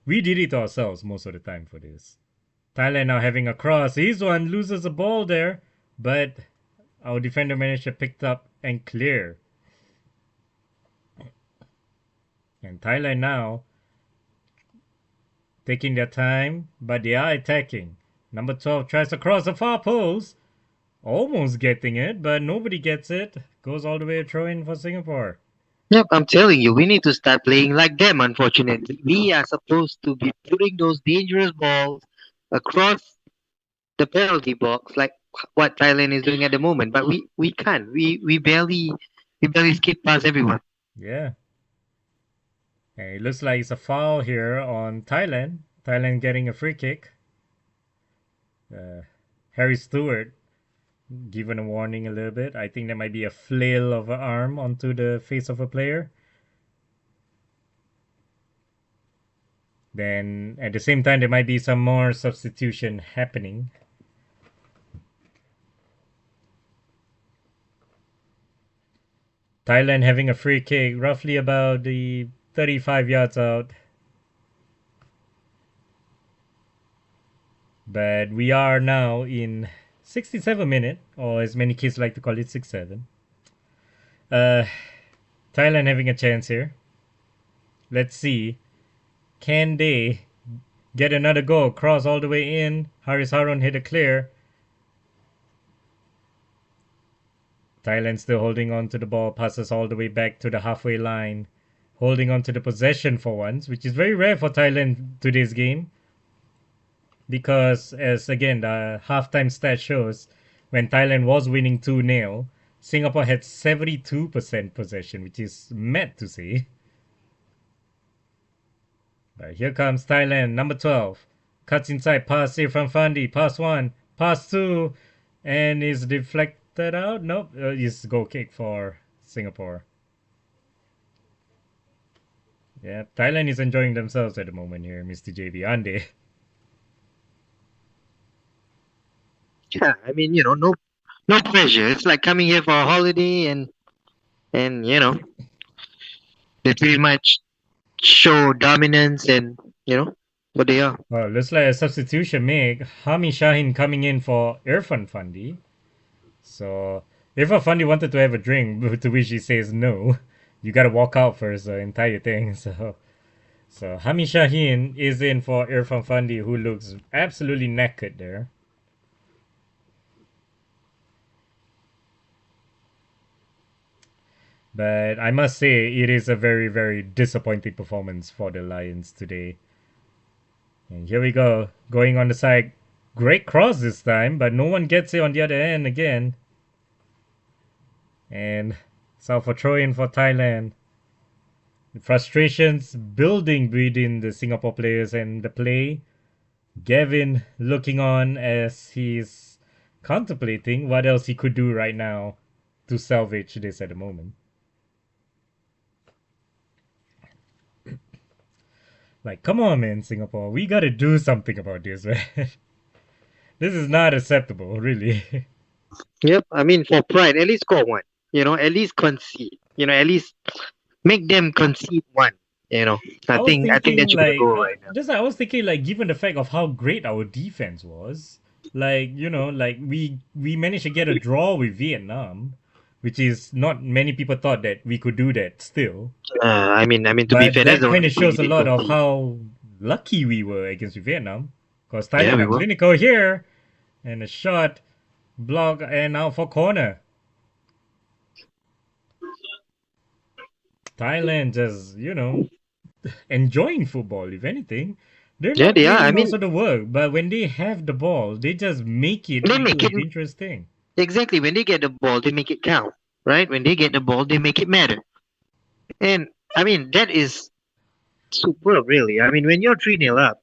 we did it ourselves most of the time for this. Thailand now having a cross. He's one loses the ball there, but our defender managed to pick up and clear. And Thailand now taking their time, but they are attacking. Number 12 tries to cross the far post, almost getting it, but nobody gets it. Goes all the way to throw in for Singapore. Yep, I'm telling you, we need to start playing like them, unfortunately. We are supposed to be putting those dangerous balls across the penalty box like what Thailand is doing at the moment, but we can't. We barely skip past everyone. Yeah. And it looks like it's a foul here on Thailand. Thailand getting a free kick. Harry Stewart given a warning a little bit. I think there might be a flail of an arm onto the face of a player. Then at the same time, there might be some more substitution happening. Thailand having a free kick, roughly about the 35 yards out. But we are now in 67 minute, or as many kids like to call it, 6-7. Thailand having a chance here. Let's see. Can they get another goal? Cross all the way in. Haris Harun hit a clear. Thailand still holding on to the ball. Passes all the way back to the halfway line. Holding on to the possession for once, which is very rare for Thailand today's game. Because, as again, the halftime stat shows, when Thailand was winning 2-0, Singapore had 72% possession, which is mad to see. But here comes Thailand, number 12. Cuts inside, pass here from Fandi. Pass 1, pass 2, and is deflected out. Nope, it's goal kick for Singapore. Yeah, Thailand is enjoying themselves at the moment here, Mr. JB, aren't they? Yeah, I mean, no pressure. It's like coming here for a holiday and they pretty much show dominance and what they are. Well, looks like a substitution made. Hami Shahin coming in for Irfan Fandi. So, Irfan Fandi wanted to have a drink, to which he says no. You gotta walk out first, the entire thing. So Hami Shahin is in for Irfan Fandi, who looks absolutely naked there. But I must say, it is a very, very disappointing performance for the Lions today. And here we go, going on the side. Great cross this time, but no one gets it on the other end again. And so for throw-in for Thailand. The frustrations building within the Singapore players and the play. Gavin looking on as he's contemplating what else he could do right now to salvage this at the moment. Like, come on, man, Singapore. We gotta do something about this, man. This is not acceptable, really. Yep. I mean, for pride, at least score one. At least concede. At least make them concede one. I think that should be the goal right now. Just I was thinking, like, given the fact of how great our defense was, like, like we managed to get a draw with Vietnam, which is not many people thought that we could do that still. I mean, to be But fair, that that's kind of shows a lot of how lucky we were against Vietnam. Because Thailand are clinical here, and a shot, block, and out for corner. Thailand just, enjoying football, if anything. They're not doing most of the work, but when they have the ball, they just make it into a dangerous thing. Exactly. When they get the ball, they make it count, right? When they get the ball, they make it matter. And, I mean, that is superb, really. I mean, when you're 3-0 up,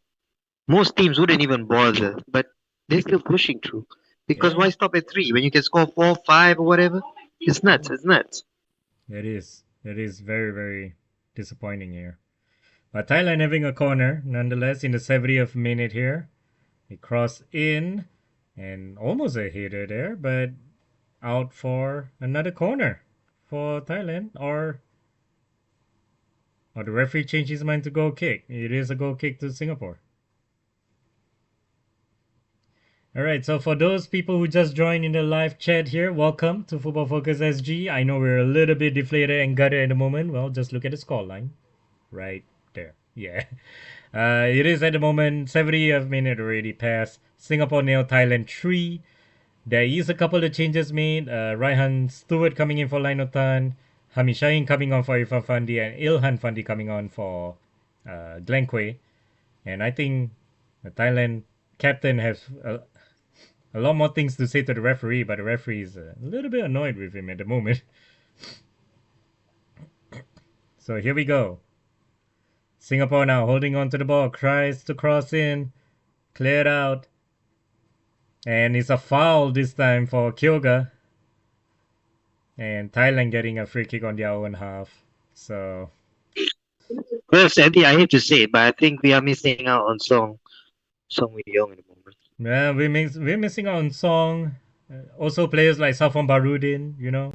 most teams wouldn't even bother, but they're still pushing through. Because why stop at 3 when you can score 4, 5, or whatever? It's nuts. It's nuts. It is. It is very, very disappointing here. But Thailand having a corner, nonetheless, in the 70th minute here. He crossed in and almost a header there, but out for another corner for Thailand. Or the referee changed his mind to goal kick. It is a goal kick to Singapore. All right, so for those people who just joined in the live chat here, welcome to Football Focus SG. I know we're a little bit deflated and gutted at the moment. Well, just look at the scoreline right there. Yeah. It is at the moment 70th minute already passed. Singapore nil, Thailand 3. There is a couple of changes made. Raihan Stewart coming in for Lainotan, Hamishahin coming on for Irfan Fandi, and Ilhan Fandi coming on for Glenn Quay. And I think the Thailand captain has a lot more things to say to the referee, but the referee is a little bit annoyed with him at the moment. So here we go. Singapore now holding on to the ball, tries to cross in, cleared out. And it's a foul this time for Kyoga. And Thailand getting a free kick on their own half. So Well, Sandy, I hate to say it, but I think we are missing out on Song Wee Young at the moment. yeah, we're missing out on Song. Also players like Safon Barudin, you know.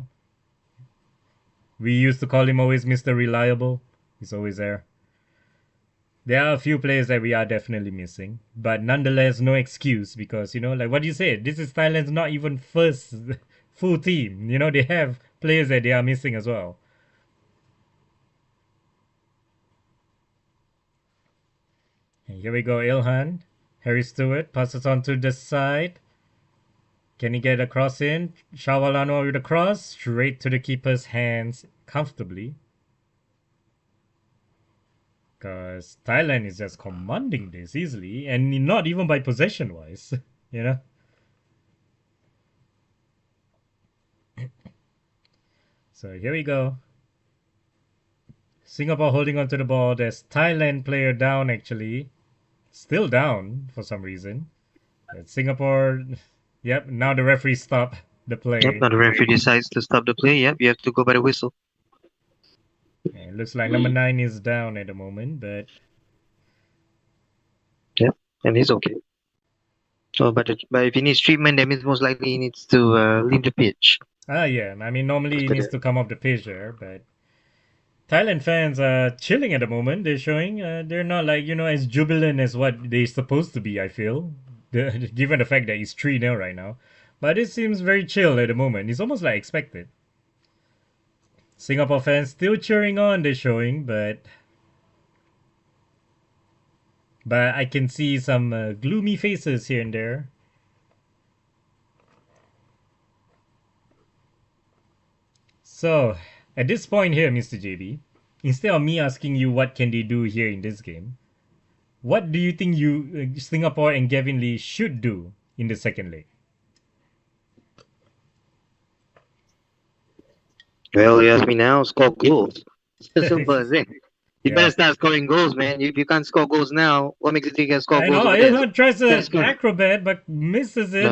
We used to call him always Mr. Reliable. He's always there. There are a few players that we are definitely missing. But nonetheless, no excuse because, you know, like what you said, this is Thailand's not even first full team. You know, they have players that they are missing as well. And here we go, Ilhan. Harry Stewart passes on to the side. Can he get a cross in? Shawalano with a cross straight to the keeper's hands comfortably. Because Thailand is just commanding this easily, and not even by possession wise, you know. So here we go. Singapore holding on to the ball. There's Thailand player down actually. Still down for some reason. But Singapore, yep, now the referee stop the play. Yep, now the referee decides to stop the play. Yep, you have to go by the whistle. And it looks like number 9 is down at the moment, but Yep, and he's okay. So, but if he needs treatment, that means most likely he needs to leave the pitch. yeah, I mean normally he After needs that. to come off the pitch there, but Thailand fans are chilling at the moment. They're showing they're not like, you know, as jubilant as what they're supposed to be, I feel. Given the fact that it's 3-0 right now. But it seems very chill at the moment. It's almost like expected. Singapore fans still cheering on, they're showing, but I can see some gloomy faces here and there. So, at this point here, Mr. JB, instead of me asking you what can they do here in this game, what do you think Singapore and Gavin Lee should do in the second leg? Well, you ask me now, score goals. It's as simple as that. You Yeah. better start scoring goals, man. If you can't score goals now, what makes you think you can score I goals know, over there? Ilhan tries to That's good. acrobat but misses it.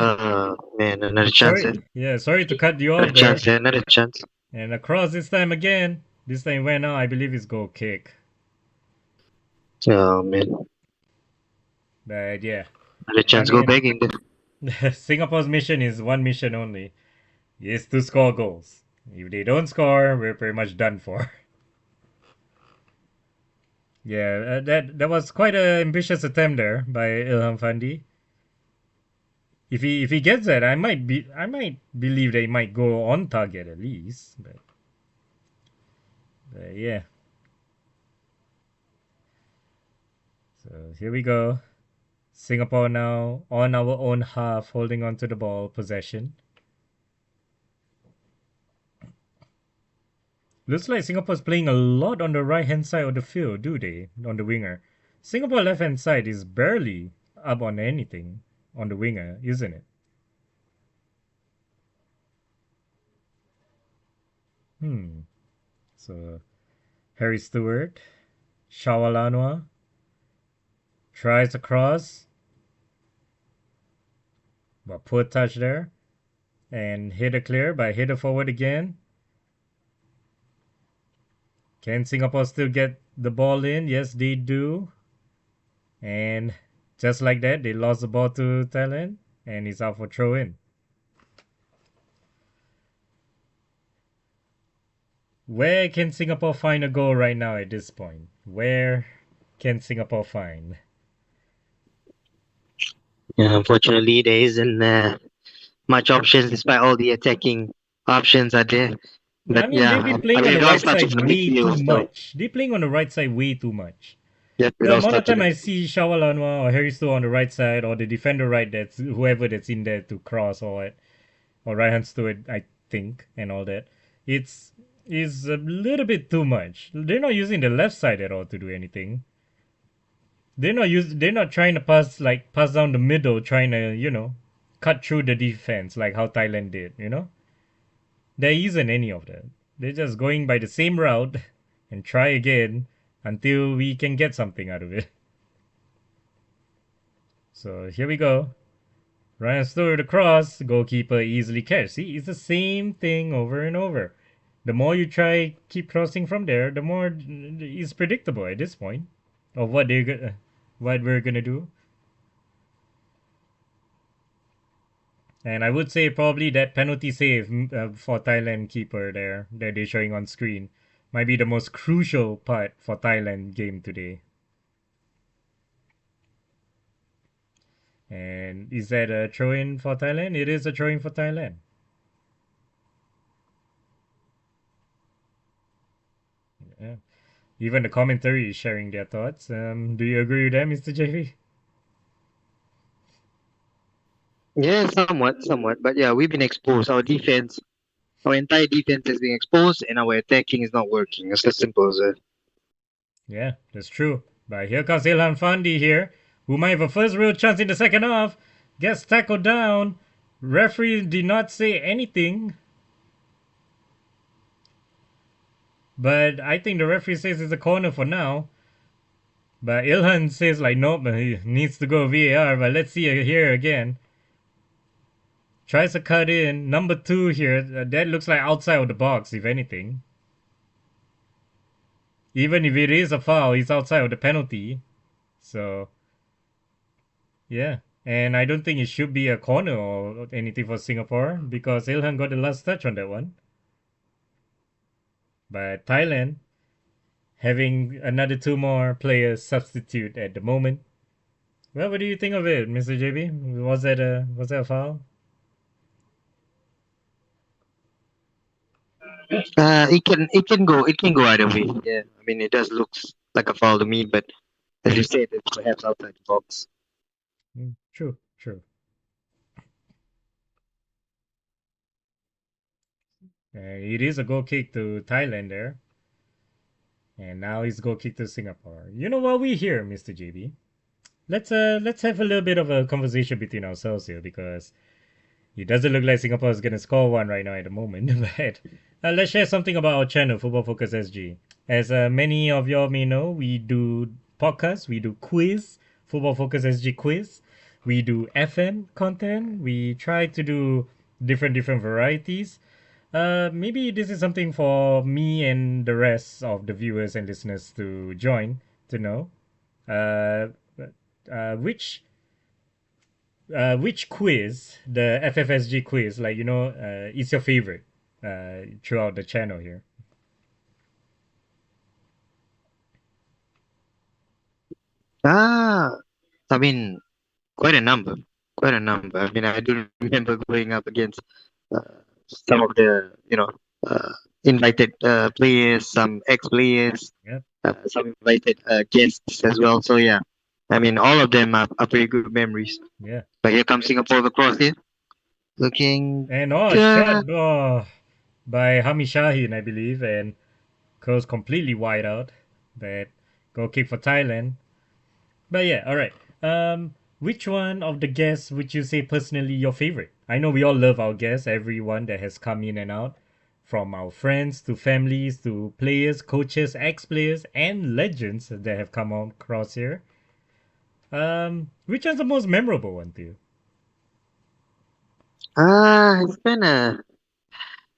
Man, another chance. Sorry, yeah, sorry to cut you Another off there. chance, another chance. And across this time again. This time went out, I believe it's goal kick. Oh, man. But yeah, Another chance, go begging. Singapore's mission is one mission only. Is to score goals. If they don't score, we're pretty much done for. Yeah, that was quite an ambitious attempt there by Ilham Fandi. If he gets that, I might believe they might go on target at least. But yeah. So here we go. Singapore now on our own half, holding on to the ball, possession. Looks like Singapore's playing a lot on the right hand side of the field, do they? On the winger. Singapore left hand side is barely up on anything on the winger, isn't it? So Harry Stewart, Shawalanwa tries a cross, but poor touch there, and header clear by header forward again. Can Singapore still get the ball in? Yes, they do. And just like that, they lost the ball to Thailand, and it's out for throw in. Where can Singapore find a goal right now at this point? Where can Singapore find? Yeah, unfortunately, there isn't much options despite all the attacking options are there. I But mean, they've yeah, been I playing on mean, the it all right starts side with the way too midfield. So much. They're playing on the right side way too much. yes, it The all amount of starts with time the I see Shawal Anwar or Harry Stowe on the right side, or the defender right, that's whoever that's in there to cross or what, or right hand Stewart, I think, and all that. It's is a little bit too much. They're not using the left side at all to do anything. They're not trying to pass down the middle, trying to, cut through the defense like how Thailand did. There isn't any of that. They're just going by the same route and try again until we can get something out of it. So here we go. Ryan Stewart across, goalkeeper easily catch. See, it's the same thing over and over. The more you try keep crossing from there, the more it's predictable at this point of what we're gonna do. And I would say probably that penalty save for Thailand keeper there that they're showing on screen might be the most crucial part for Thailand game today. And is that a throw in for Thailand? It is a throw in for Thailand. Yeah. Even the commentary is sharing their thoughts. Do you agree with that, Mr. JV? yeah, somewhat. But yeah, we've been exposed. Our entire defense has been exposed, and our attacking is not working. It's as simple as that. Yeah, that's true. But here comes Ilhan Fandi here, who might have a first real chance in the second half. Gets tackled down. Referee did not say anything, but I think the referee says it's a corner for now. But Ilhan says like nope, he needs to go VAR. But let's see it here again. Tries to cut in. Number two here. That looks like outside of the box, if anything. Even if it is a foul, it's outside of the penalty. So yeah. And I don't think it should be a corner or anything for Singapore because Ilhan got the last touch on that one. But Thailand having another two more players substitute at the moment. Well, what do you think of it, Mr. JB? Was that a foul? It can go either way. Yeah, I mean, it does looks like a foul to me, but as you said, it's perhaps outside the box. True, true. It is a goal kick to Thailand there, and now it's goal kick to Singapore. You know what we here, Mr. JB? Let's have a little bit of a conversation between ourselves here because it doesn't look like Singapore is gonna score one right now at the moment. But let's share something about our channel, Football Focus SG. As many of y'all may know, we do podcasts, we do quiz, Football Focus SG quiz. We do FM content. We try to do different varieties. Maybe this is something for me and the rest of the viewers and listeners to join to know. Uh, uh, which which quiz, the FFSG quiz, is your favorite throughout the channel here? Ah, I mean, quite a number, quite a number. I mean, I do remember going up against some of the, uh, invited players, some ex-players, Yeah, some invited guests as well. So yeah, I mean, all of them are pretty good memories. yeah. But here comes Singapore across here, looking And oh, good. shot by Hami Shahin, I believe, and goes completely wide out. But goal kick for Thailand. But yeah, all right. Which one of the guests would you say personally your favorite? I know we all love our guests, everyone that has come in and out, from our friends to families to players, coaches, ex-players, and legends that have come across here. Which one's the most memorable one to you? It's been a.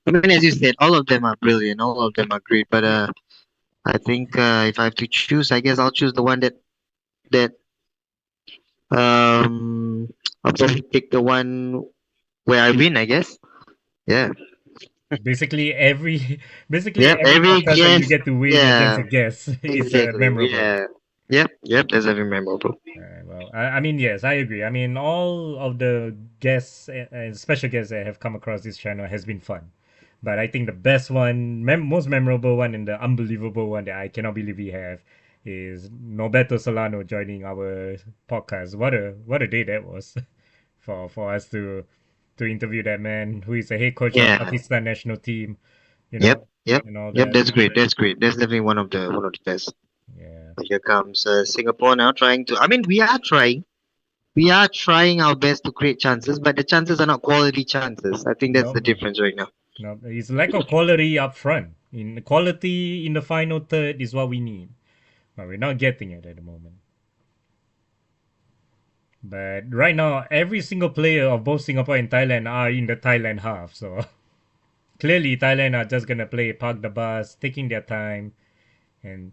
I mean, as you said, all of them are brilliant. All of them are great. But Yeah, I think if I have to choose, I guess I'll choose the one that um I'll probably pick the one where I win. I guess. Yeah. Basically every basically Yep. every Every podcast that you guess. get to win against Yeah. a guest is Exactly. memorable. Yeah. Yep. Yep. That's very memorable. Well, I mean, yes, I agree. I mean, all of the guests and special guests that have come across this channel has been fun. But I think the best one, most memorable one, and the unbelievable one that I cannot believe we have is Norberto Solano joining our podcast. What a day that was for us to interview that man who is the head coach of Yeah. Pakistan national team, you Yep. know, Yep. and all Yep. that. That's great. That's great. That's definitely one of the best. Yeah. Here comes Singapore now trying to. I mean, we are trying. We are trying our best to create chances, but the chances are not quality chances. I think that's No, the no. difference right now. No, it's lack of quality up front. In quality in the final third is what we need, but we're not getting it at the moment. But right now, every single player of both Singapore and Thailand are in the Thailand half. So clearly, Thailand are just gonna play park the bus, taking their time, and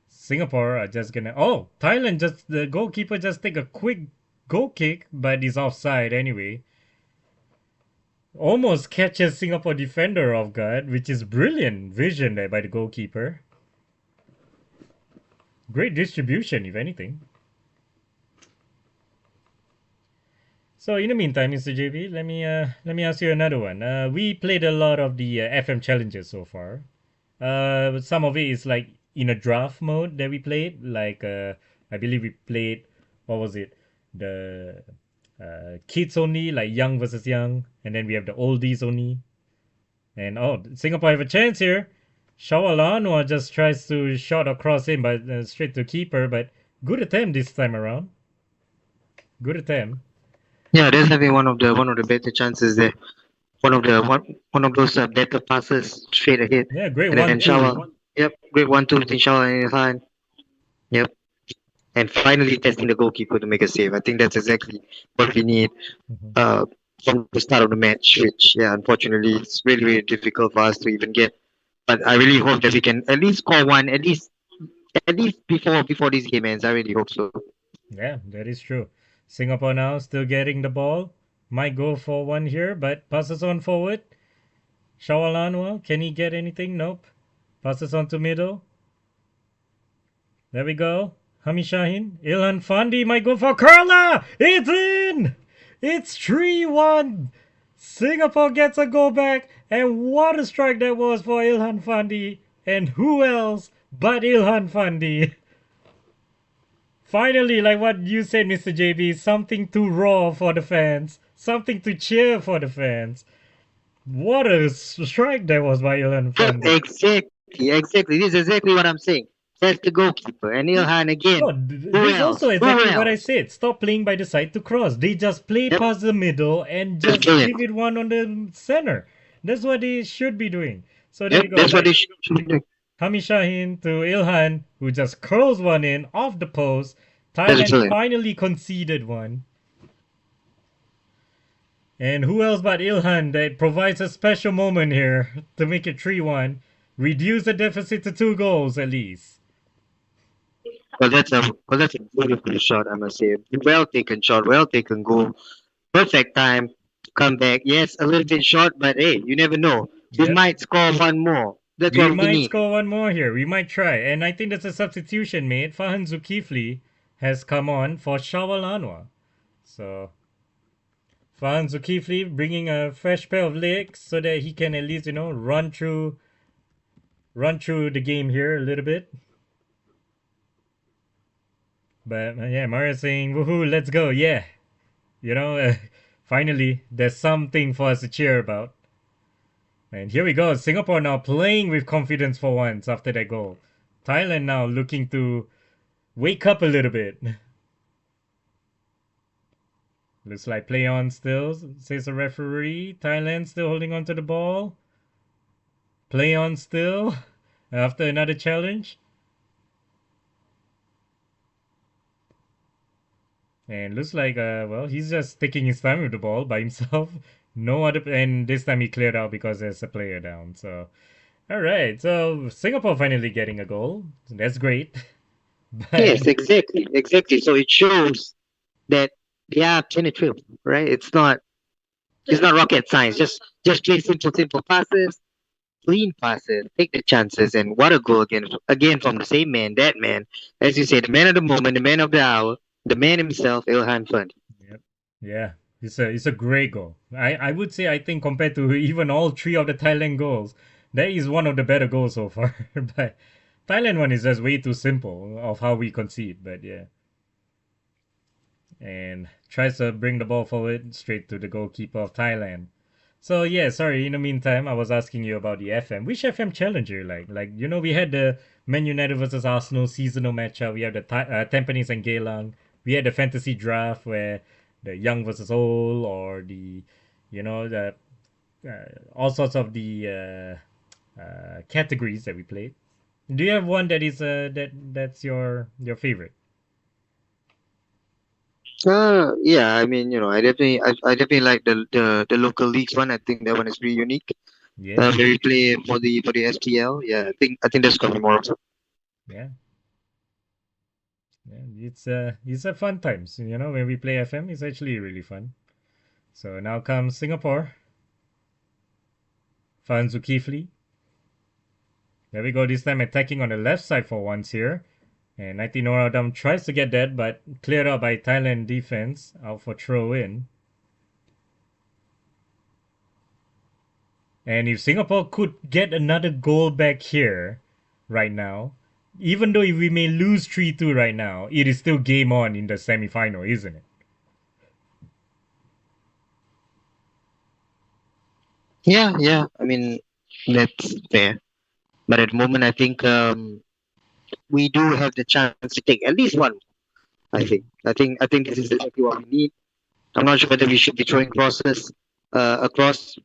Singapore are just gonna. Oh, Thailand just the goalkeeper just take a quick goal kick, but is offside anyway. Almost catches Singapore defender off guard, which is brilliant vision there by the goalkeeper. Great distribution, if anything. So in the meantime, Mr. JB, let me ask you another one. We played a lot of the FM challenges so far. Some of it is like in a draft mode that we played. Like I believe we played what was it? The kids only, like young versus young, and then we have the oldies only. And oh, Singapore have a chance here. Shawalanwa just tries to shot across him, but straight to keeper. But good attempt this time around. Good attempt. Yeah, there's having one of the better chances there. One of those better passes straight ahead, Yeah, great and then 1-2. Shawa. Yep, great 1-2 between Shawa and Ilhan. Yep, and finally testing the goalkeeper to make a save. I think that's exactly what we need Mhm. from the start of the match. Which, yeah, unfortunately, it's really really difficult for us to even get. But I really hope that we can at least score one, at least before this game ends. I really hope so. Yeah, that is true. Singapore now still getting the ball. Might go for one here, but passes on forward. Shawalanwa, can he get anything? Nope. Passes on to middle. There we go. Hamishahin. Ilhan Fandi might go for Karla. It's in. It's 3-1. Singapore gets a goal back. And what a strike that was for Ilhan Fandi. And who else but Ilhan Fandi? Finally, like what you said, Mr. JB, something to roar for the fans. Something to cheer for the fans. What a strike that was by Ilhan Yep, Fandi. exactly, exactly. This is exactly what I'm saying. That's the goalkeeper. And Ilhan again. Oh, Who this is else? also Who exactly what I else? said. Stop playing by the side to cross. They just play Yep, past the middle and that's just brilliant. give it one on the center. That's what they should be doing. So there Yep, we go. that's what Like they should be doing. Hamishahin to Ilhan, who just curls one in off the post. That's Thailand brilliant. finally conceded one. And who else but Ilhan that provides a special moment here to make it 3-1. Reduce the deficit to 2 goals at least. That's a beautiful shot, I must say. Well taken shot, well taken goal. Perfect time to come back. Yes, a little bit short, but hey, you never know. We Yep. might score one more. That's We what we might need. score one more here. We might try. And I think that's a substitution made. Fahan Zulkifli has come on for Shawalanwa. So Fahan Zulkifli bringing a fresh pair of legs so that he can at least, run through the game here a little bit. But yeah, Mario saying, woohoo, let's go. Yeah. You know, finally, there's something for us to cheer about. And here we go. Singapore now playing with confidence for once after that goal. Thailand now looking to wake up a little bit. Looks like play on still, says the referee. Thailand still holding on to the ball. Play on still after another challenge. And looks like, well, he's just taking his time with the ball by himself. No other, and this time he cleared out because there's a player down. So All right, so Singapore finally getting a goal. That's great. But Yes, exactly, exactly. So it shows that they are penetrable, right? It's not rocket science. Just play simple passes, clean passes, take the chances, and what a goal again from the same man, that man, as you say, the man of the moment, the man of the hour, the man himself, Ilhan Fund. yep. Yeah, it's a great goal. I would say I think compared to even all three of the Thailand goals, that is one of the better goals so far. But Thailand one is just way too simple of how we concede. But yeah, and tries to bring the ball forward straight to the goalkeeper of Thailand. So yeah, sorry. In the meantime, I was asking you about the FM. Which FM challenger you like? Like we had the Man United versus Arsenal seasonal matchup. We have the Tampines and Geylang. We had the fantasy draft where the young versus old, or the all sorts of the categories that we played. Do you have one that is that's your favorite? Yeah, I mean, I definitely like the local leagues one. I think that one is pretty unique. Yeah, Where we play for the SPL. Yeah, I think that's gonna be more. yeah, yeah. It's a fun times. When we play FM, it's actually really fun. So now comes Singapore. Fan Zulkifli. There we go. This time attacking on the left side for once here. And Naiti Noradam tries to get that, but cleared out by Thailand defense. Out for throw in. And if Singapore could get another goal back here right now, even though we may lose 3-2 right now, it is still game on in the semi-final, isn't it? Yeah, yeah. I mean, that's fair. But at the moment, I think we do have the chance to take at least one. I think this is exactly what we need. I'm not sure whether we should be throwing crosses across,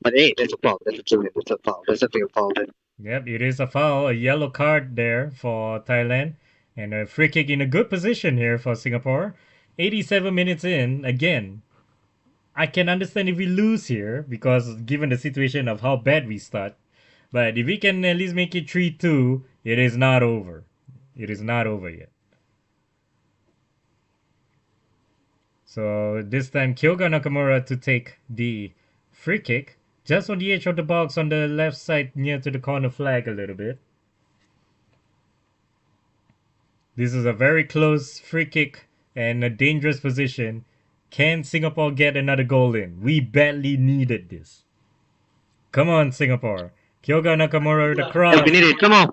but hey, that's a foul. That's a killing. That's a foul. That's definitely a foul. Then. Yep, it is a foul, a yellow card there for Thailand, and a free kick in a good position here for Singapore. 87 minutes in, again. I can understand if we lose here because given the situation of how bad we start, but if we can at least make it 3-2, it is not over. It is not over yet. So this time Kyoga Nakamura to take the free kick just on the edge of the box on the left side near to the corner flag a little bit. This is a very close free kick and a dangerous position. Can Singapore get another goal in? We badly needed this. Come on, Singapore. Kyoga Nakamura with a Yeah, we cross. need it. Come on,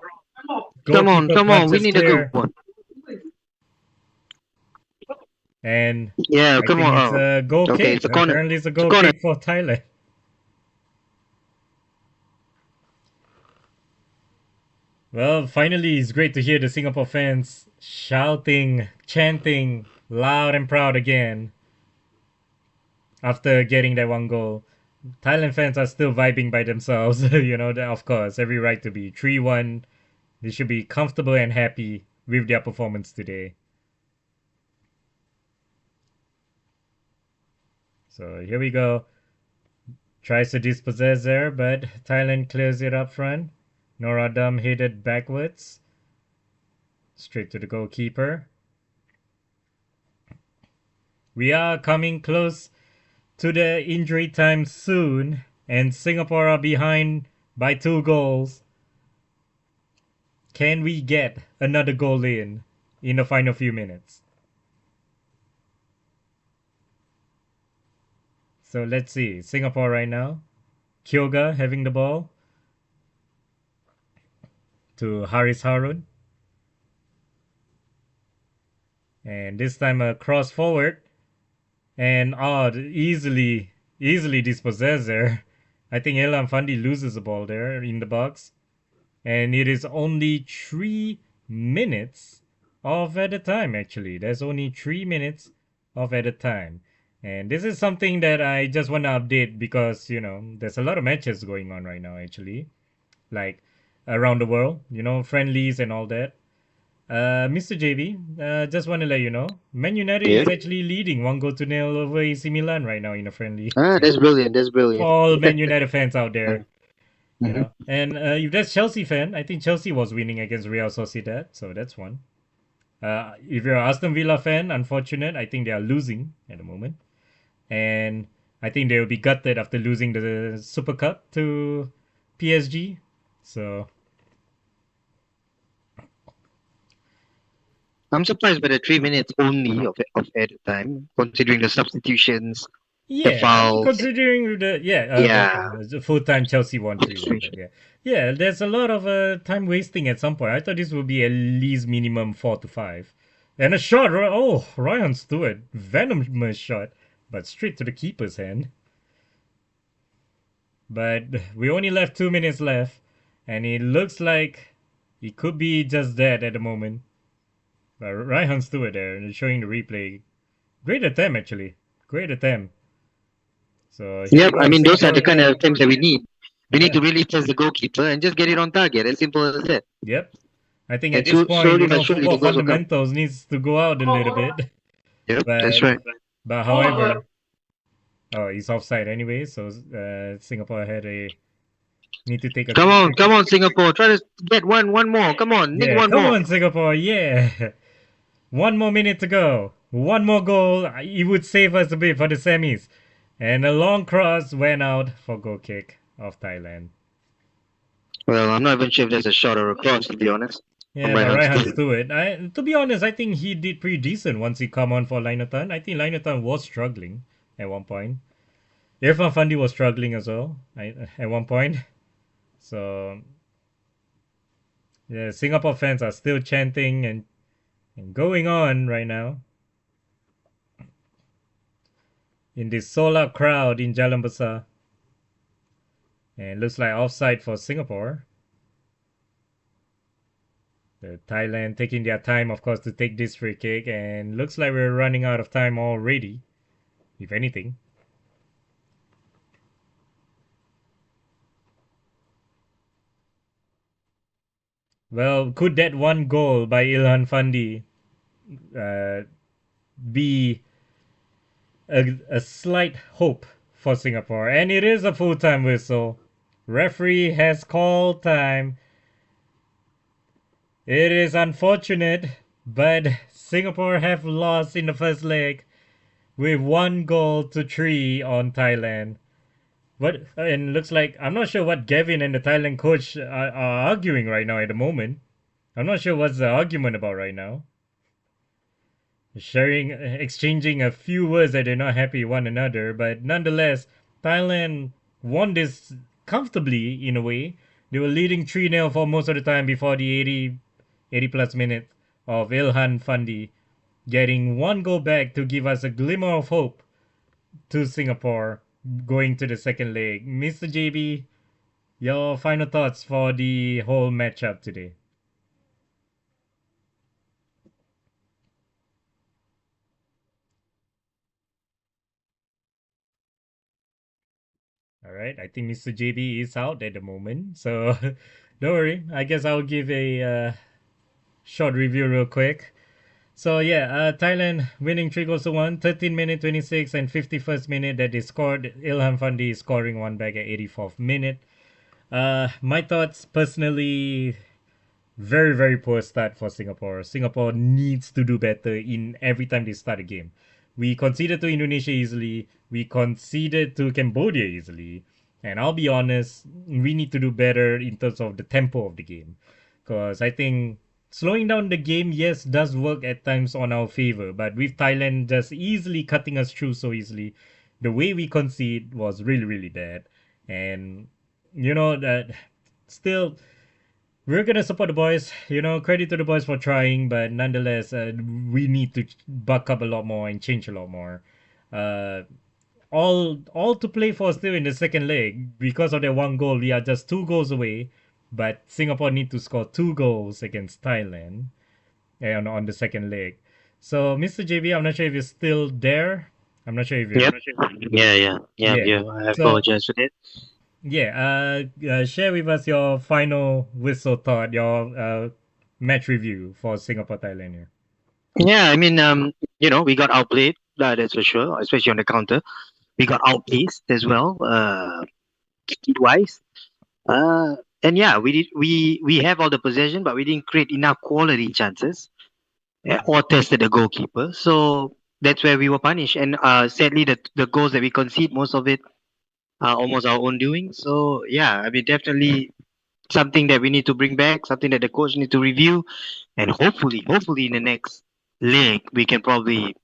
come on, Goalkeeper come on. We punches need a good clear. one. And Yeah, I come think on. it's Oh, a goal okay, kick. it's a corner. Apparently, it's a It's a goal corner. kick for Thailand. Well, finally, it's great to hear the Singapore fans shouting, chanting loud and proud again after getting that one goal. Thailand fans are still vibing by themselves. Of course, every right to be 3-1. They should be comfortable and happy with their performance today. So here we go. Tries to dispossess there, but Thailand clears it up front. Noradam headed backwards. Straight to the goalkeeper. We are coming close to the injury time soon, and Singapore are behind by 2 goals. Can we get another goal in the final few minutes? So let's see. Singapore right now. Kyoga having the ball to Haris Harun. And this time a cross forward. And easily dispossessed there. I think Elam Fandi loses the ball there in the box. And it is only 3 minutes off at a time, actually. There's only 3 minutes off at a time. And this is something that I just want to update because, there's a lot of matches going on right now, actually. Like around the world, friendlies and all that. Mr. JB, just want to let you know, Man United Yeah. is actually leading 1-0 over AC Milan right now in a friendly. Ah, So that's brilliant. That's for brilliant. all Man United fans out there, Mhm. And if that's Chelsea fan, I think Chelsea was winning against Real Sociedad, so that's one. If you're Aston Villa fan, unfortunate, I think they are losing at the moment, and I think they will be gutted after losing the Super Cup to PSG. So I'm surprised by the 3 minutes only of added time, considering the substitutions, the yeah, I mean, fouls. considering Yeah, the full time Chelsea won 3-1, but situation. yeah, there's a lot of time wasting at some point. I thought this would be at least minimum 4 to 5, and a shot. Oh, Ryan Stewart, venomous shot, but straight to the keeper's hand. But we only left 2 minutes left, and it looks like it could be just that at the moment. But Ryan Stewart there, showing the replay. Great attempt, actually. Great attempt. So here we Yep, go. I mean, those are Singapore the kind again. of attempts that we need. We need Yeah. to really test the goalkeeper and just get it on target. As simple as that. Yep. I think at And this so, point, slowly but surely, football the goals will come. fundamentals needs to go out a little bit. Yep, that's But right. however, oh, he's offside anyway. So Singapore had a need to take a quick. Come on, Singapore. Try to get one more. Come on, nick Yeah, one come more. on, Singapore. Yeah. One more minute to go. One more goal. It would save us a bit for the semis. And a long cross went out for goal kick of Thailand. Well, I'm not even sure if there's a shot or a cross, to be honest. From Yeah, right but hand Raihan still. Stewart, to be honest, I think he did pretty decent once he come on for Linatan. I think Linatan was struggling at one point. Irfan Fandi was struggling as well at one point. So, yeah, Singapore fans are still chanting and going on right now in this sold out crowd in Jalan Besar. And looks like offside for Singapore. The Thailand taking their time, of course, to take this free kick, and looks like we're running out of time already, if anything. Well, could that one goal by Ilhan Fandi uh, be a slight hope for Singapore? And it is a full time whistle. Referee has called time. It is unfortunate, but Singapore have lost in the first leg with 1-3 on Thailand. What and looks like I'm not sure what Gavin and the Thailand coach are arguing right now at the moment. I'm not sure what's the argument about right now. Exchanging a few words that they're not happy one another, but nonetheless, Thailand won this comfortably in a way. They were leading 3-0 for most of the time before the 80 plus minutes of Ilhan Fandi getting one goal back to give us a glimmer of hope to Singapore going to the second leg. Mr. JB, your final thoughts for the whole matchup today? All right, I think Mr. JB is out at the moment, so don't worry. I guess I'll give a short review real quick. So yeah, Thailand winning 3-1, 13 minute 26 and 51st minute that they scored. Ilham Fandi scoring one back at 84th minute. My thoughts personally, very very poor start for Singapore. Singapore needs to do better in every time they start a game. We conceded to Indonesia easily. We conceded to Cambodia easily. And I'll be honest, we need to do better in terms of the tempo of the game. Because I think slowing down the game, yes, does work at times on our favor. But with Thailand just easily cutting us through so easily, the way we concede was really, really bad. And, that still we're gonna support the boys. Credit to the boys for trying, but nonetheless, we need to buck up a lot more and change a lot more. Uh, all to play for still in the second leg because of that one goal. We are just 2 goals away, but Singapore need to score 2 goals against Thailand on the second leg. So, Mr. JB, I'm not sure if you're still there. I'm not sure if you're. Yep. Yeah. Yeah. I So apologize for that. yeah, share with us your final whistle thought, your match review for Singapore Thailand here. Yeah, I mean, we got outplayed. That's for sure, especially on the counter. We got outpaced as well, speed wise. And yeah, we have all the possession, but we didn't create enough quality chances or tested the goalkeeper. So that's where we were punished. And sadly, the goals that we concede, most of it are almost our own doing. So yeah, I mean, definitely something that we need to bring back, something that the coach need to review, and hopefully in the next leg we can probably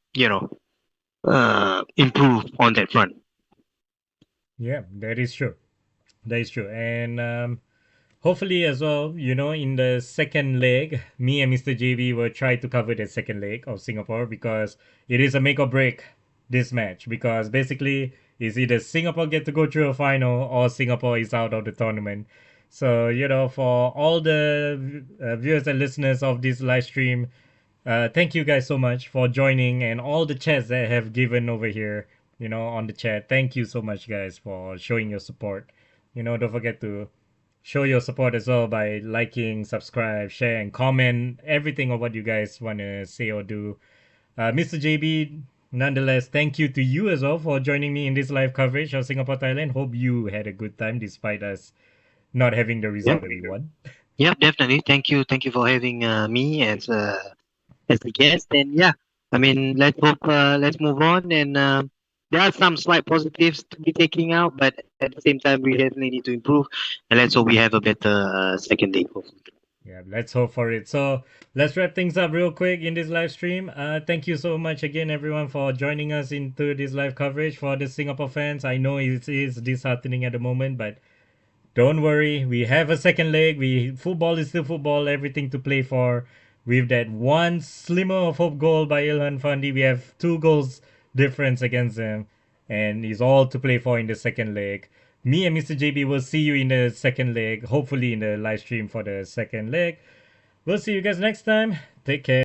improve on that front. Yeah, that is true. That is true. And hopefully as well, in the second leg, me and Mr. JB will try to cover the second leg of Singapore because it is a make or break this match. Because basically, it's either Singapore get to go through a final or Singapore is out of the tournament. So, for all the viewers and listeners of this live stream, thank you guys so much for joining and all the chats that have given over here, on the chat. Thank you so much, guys, for showing your support. Don't forget to show your support as well by liking, subscribe, share, and comment everything of what you guys want to say or do. Mr. JB, nonetheless, thank you to you as well for joining me in this live coverage of Singapore Thailand. Hope you had a good time despite us not having the Yep. result that we want. Yep, definitely. Thank you for having me as a guest. And yeah, I mean, let's move on. And there are some slight positives to be taking out, but at the same time, we definitely need to improve. And let's hope we have a better second day. Hopefully. Yeah, let's hope for it. So let's wrap things up real quick in this live stream. Thank you so much again, everyone, for joining us into this live coverage for the Singapore fans. I know it is disheartening at the moment, but don't worry, we have a second leg. Football is still football, everything to play for. With that one slimmer of hope goal by Ilhan Fandi, we have 2 goals difference against them, and it's all to play for in the second leg. Me and Mr. JB will see you in the second leg, hopefully in the live stream for the second leg. We'll see you guys next time. Take care.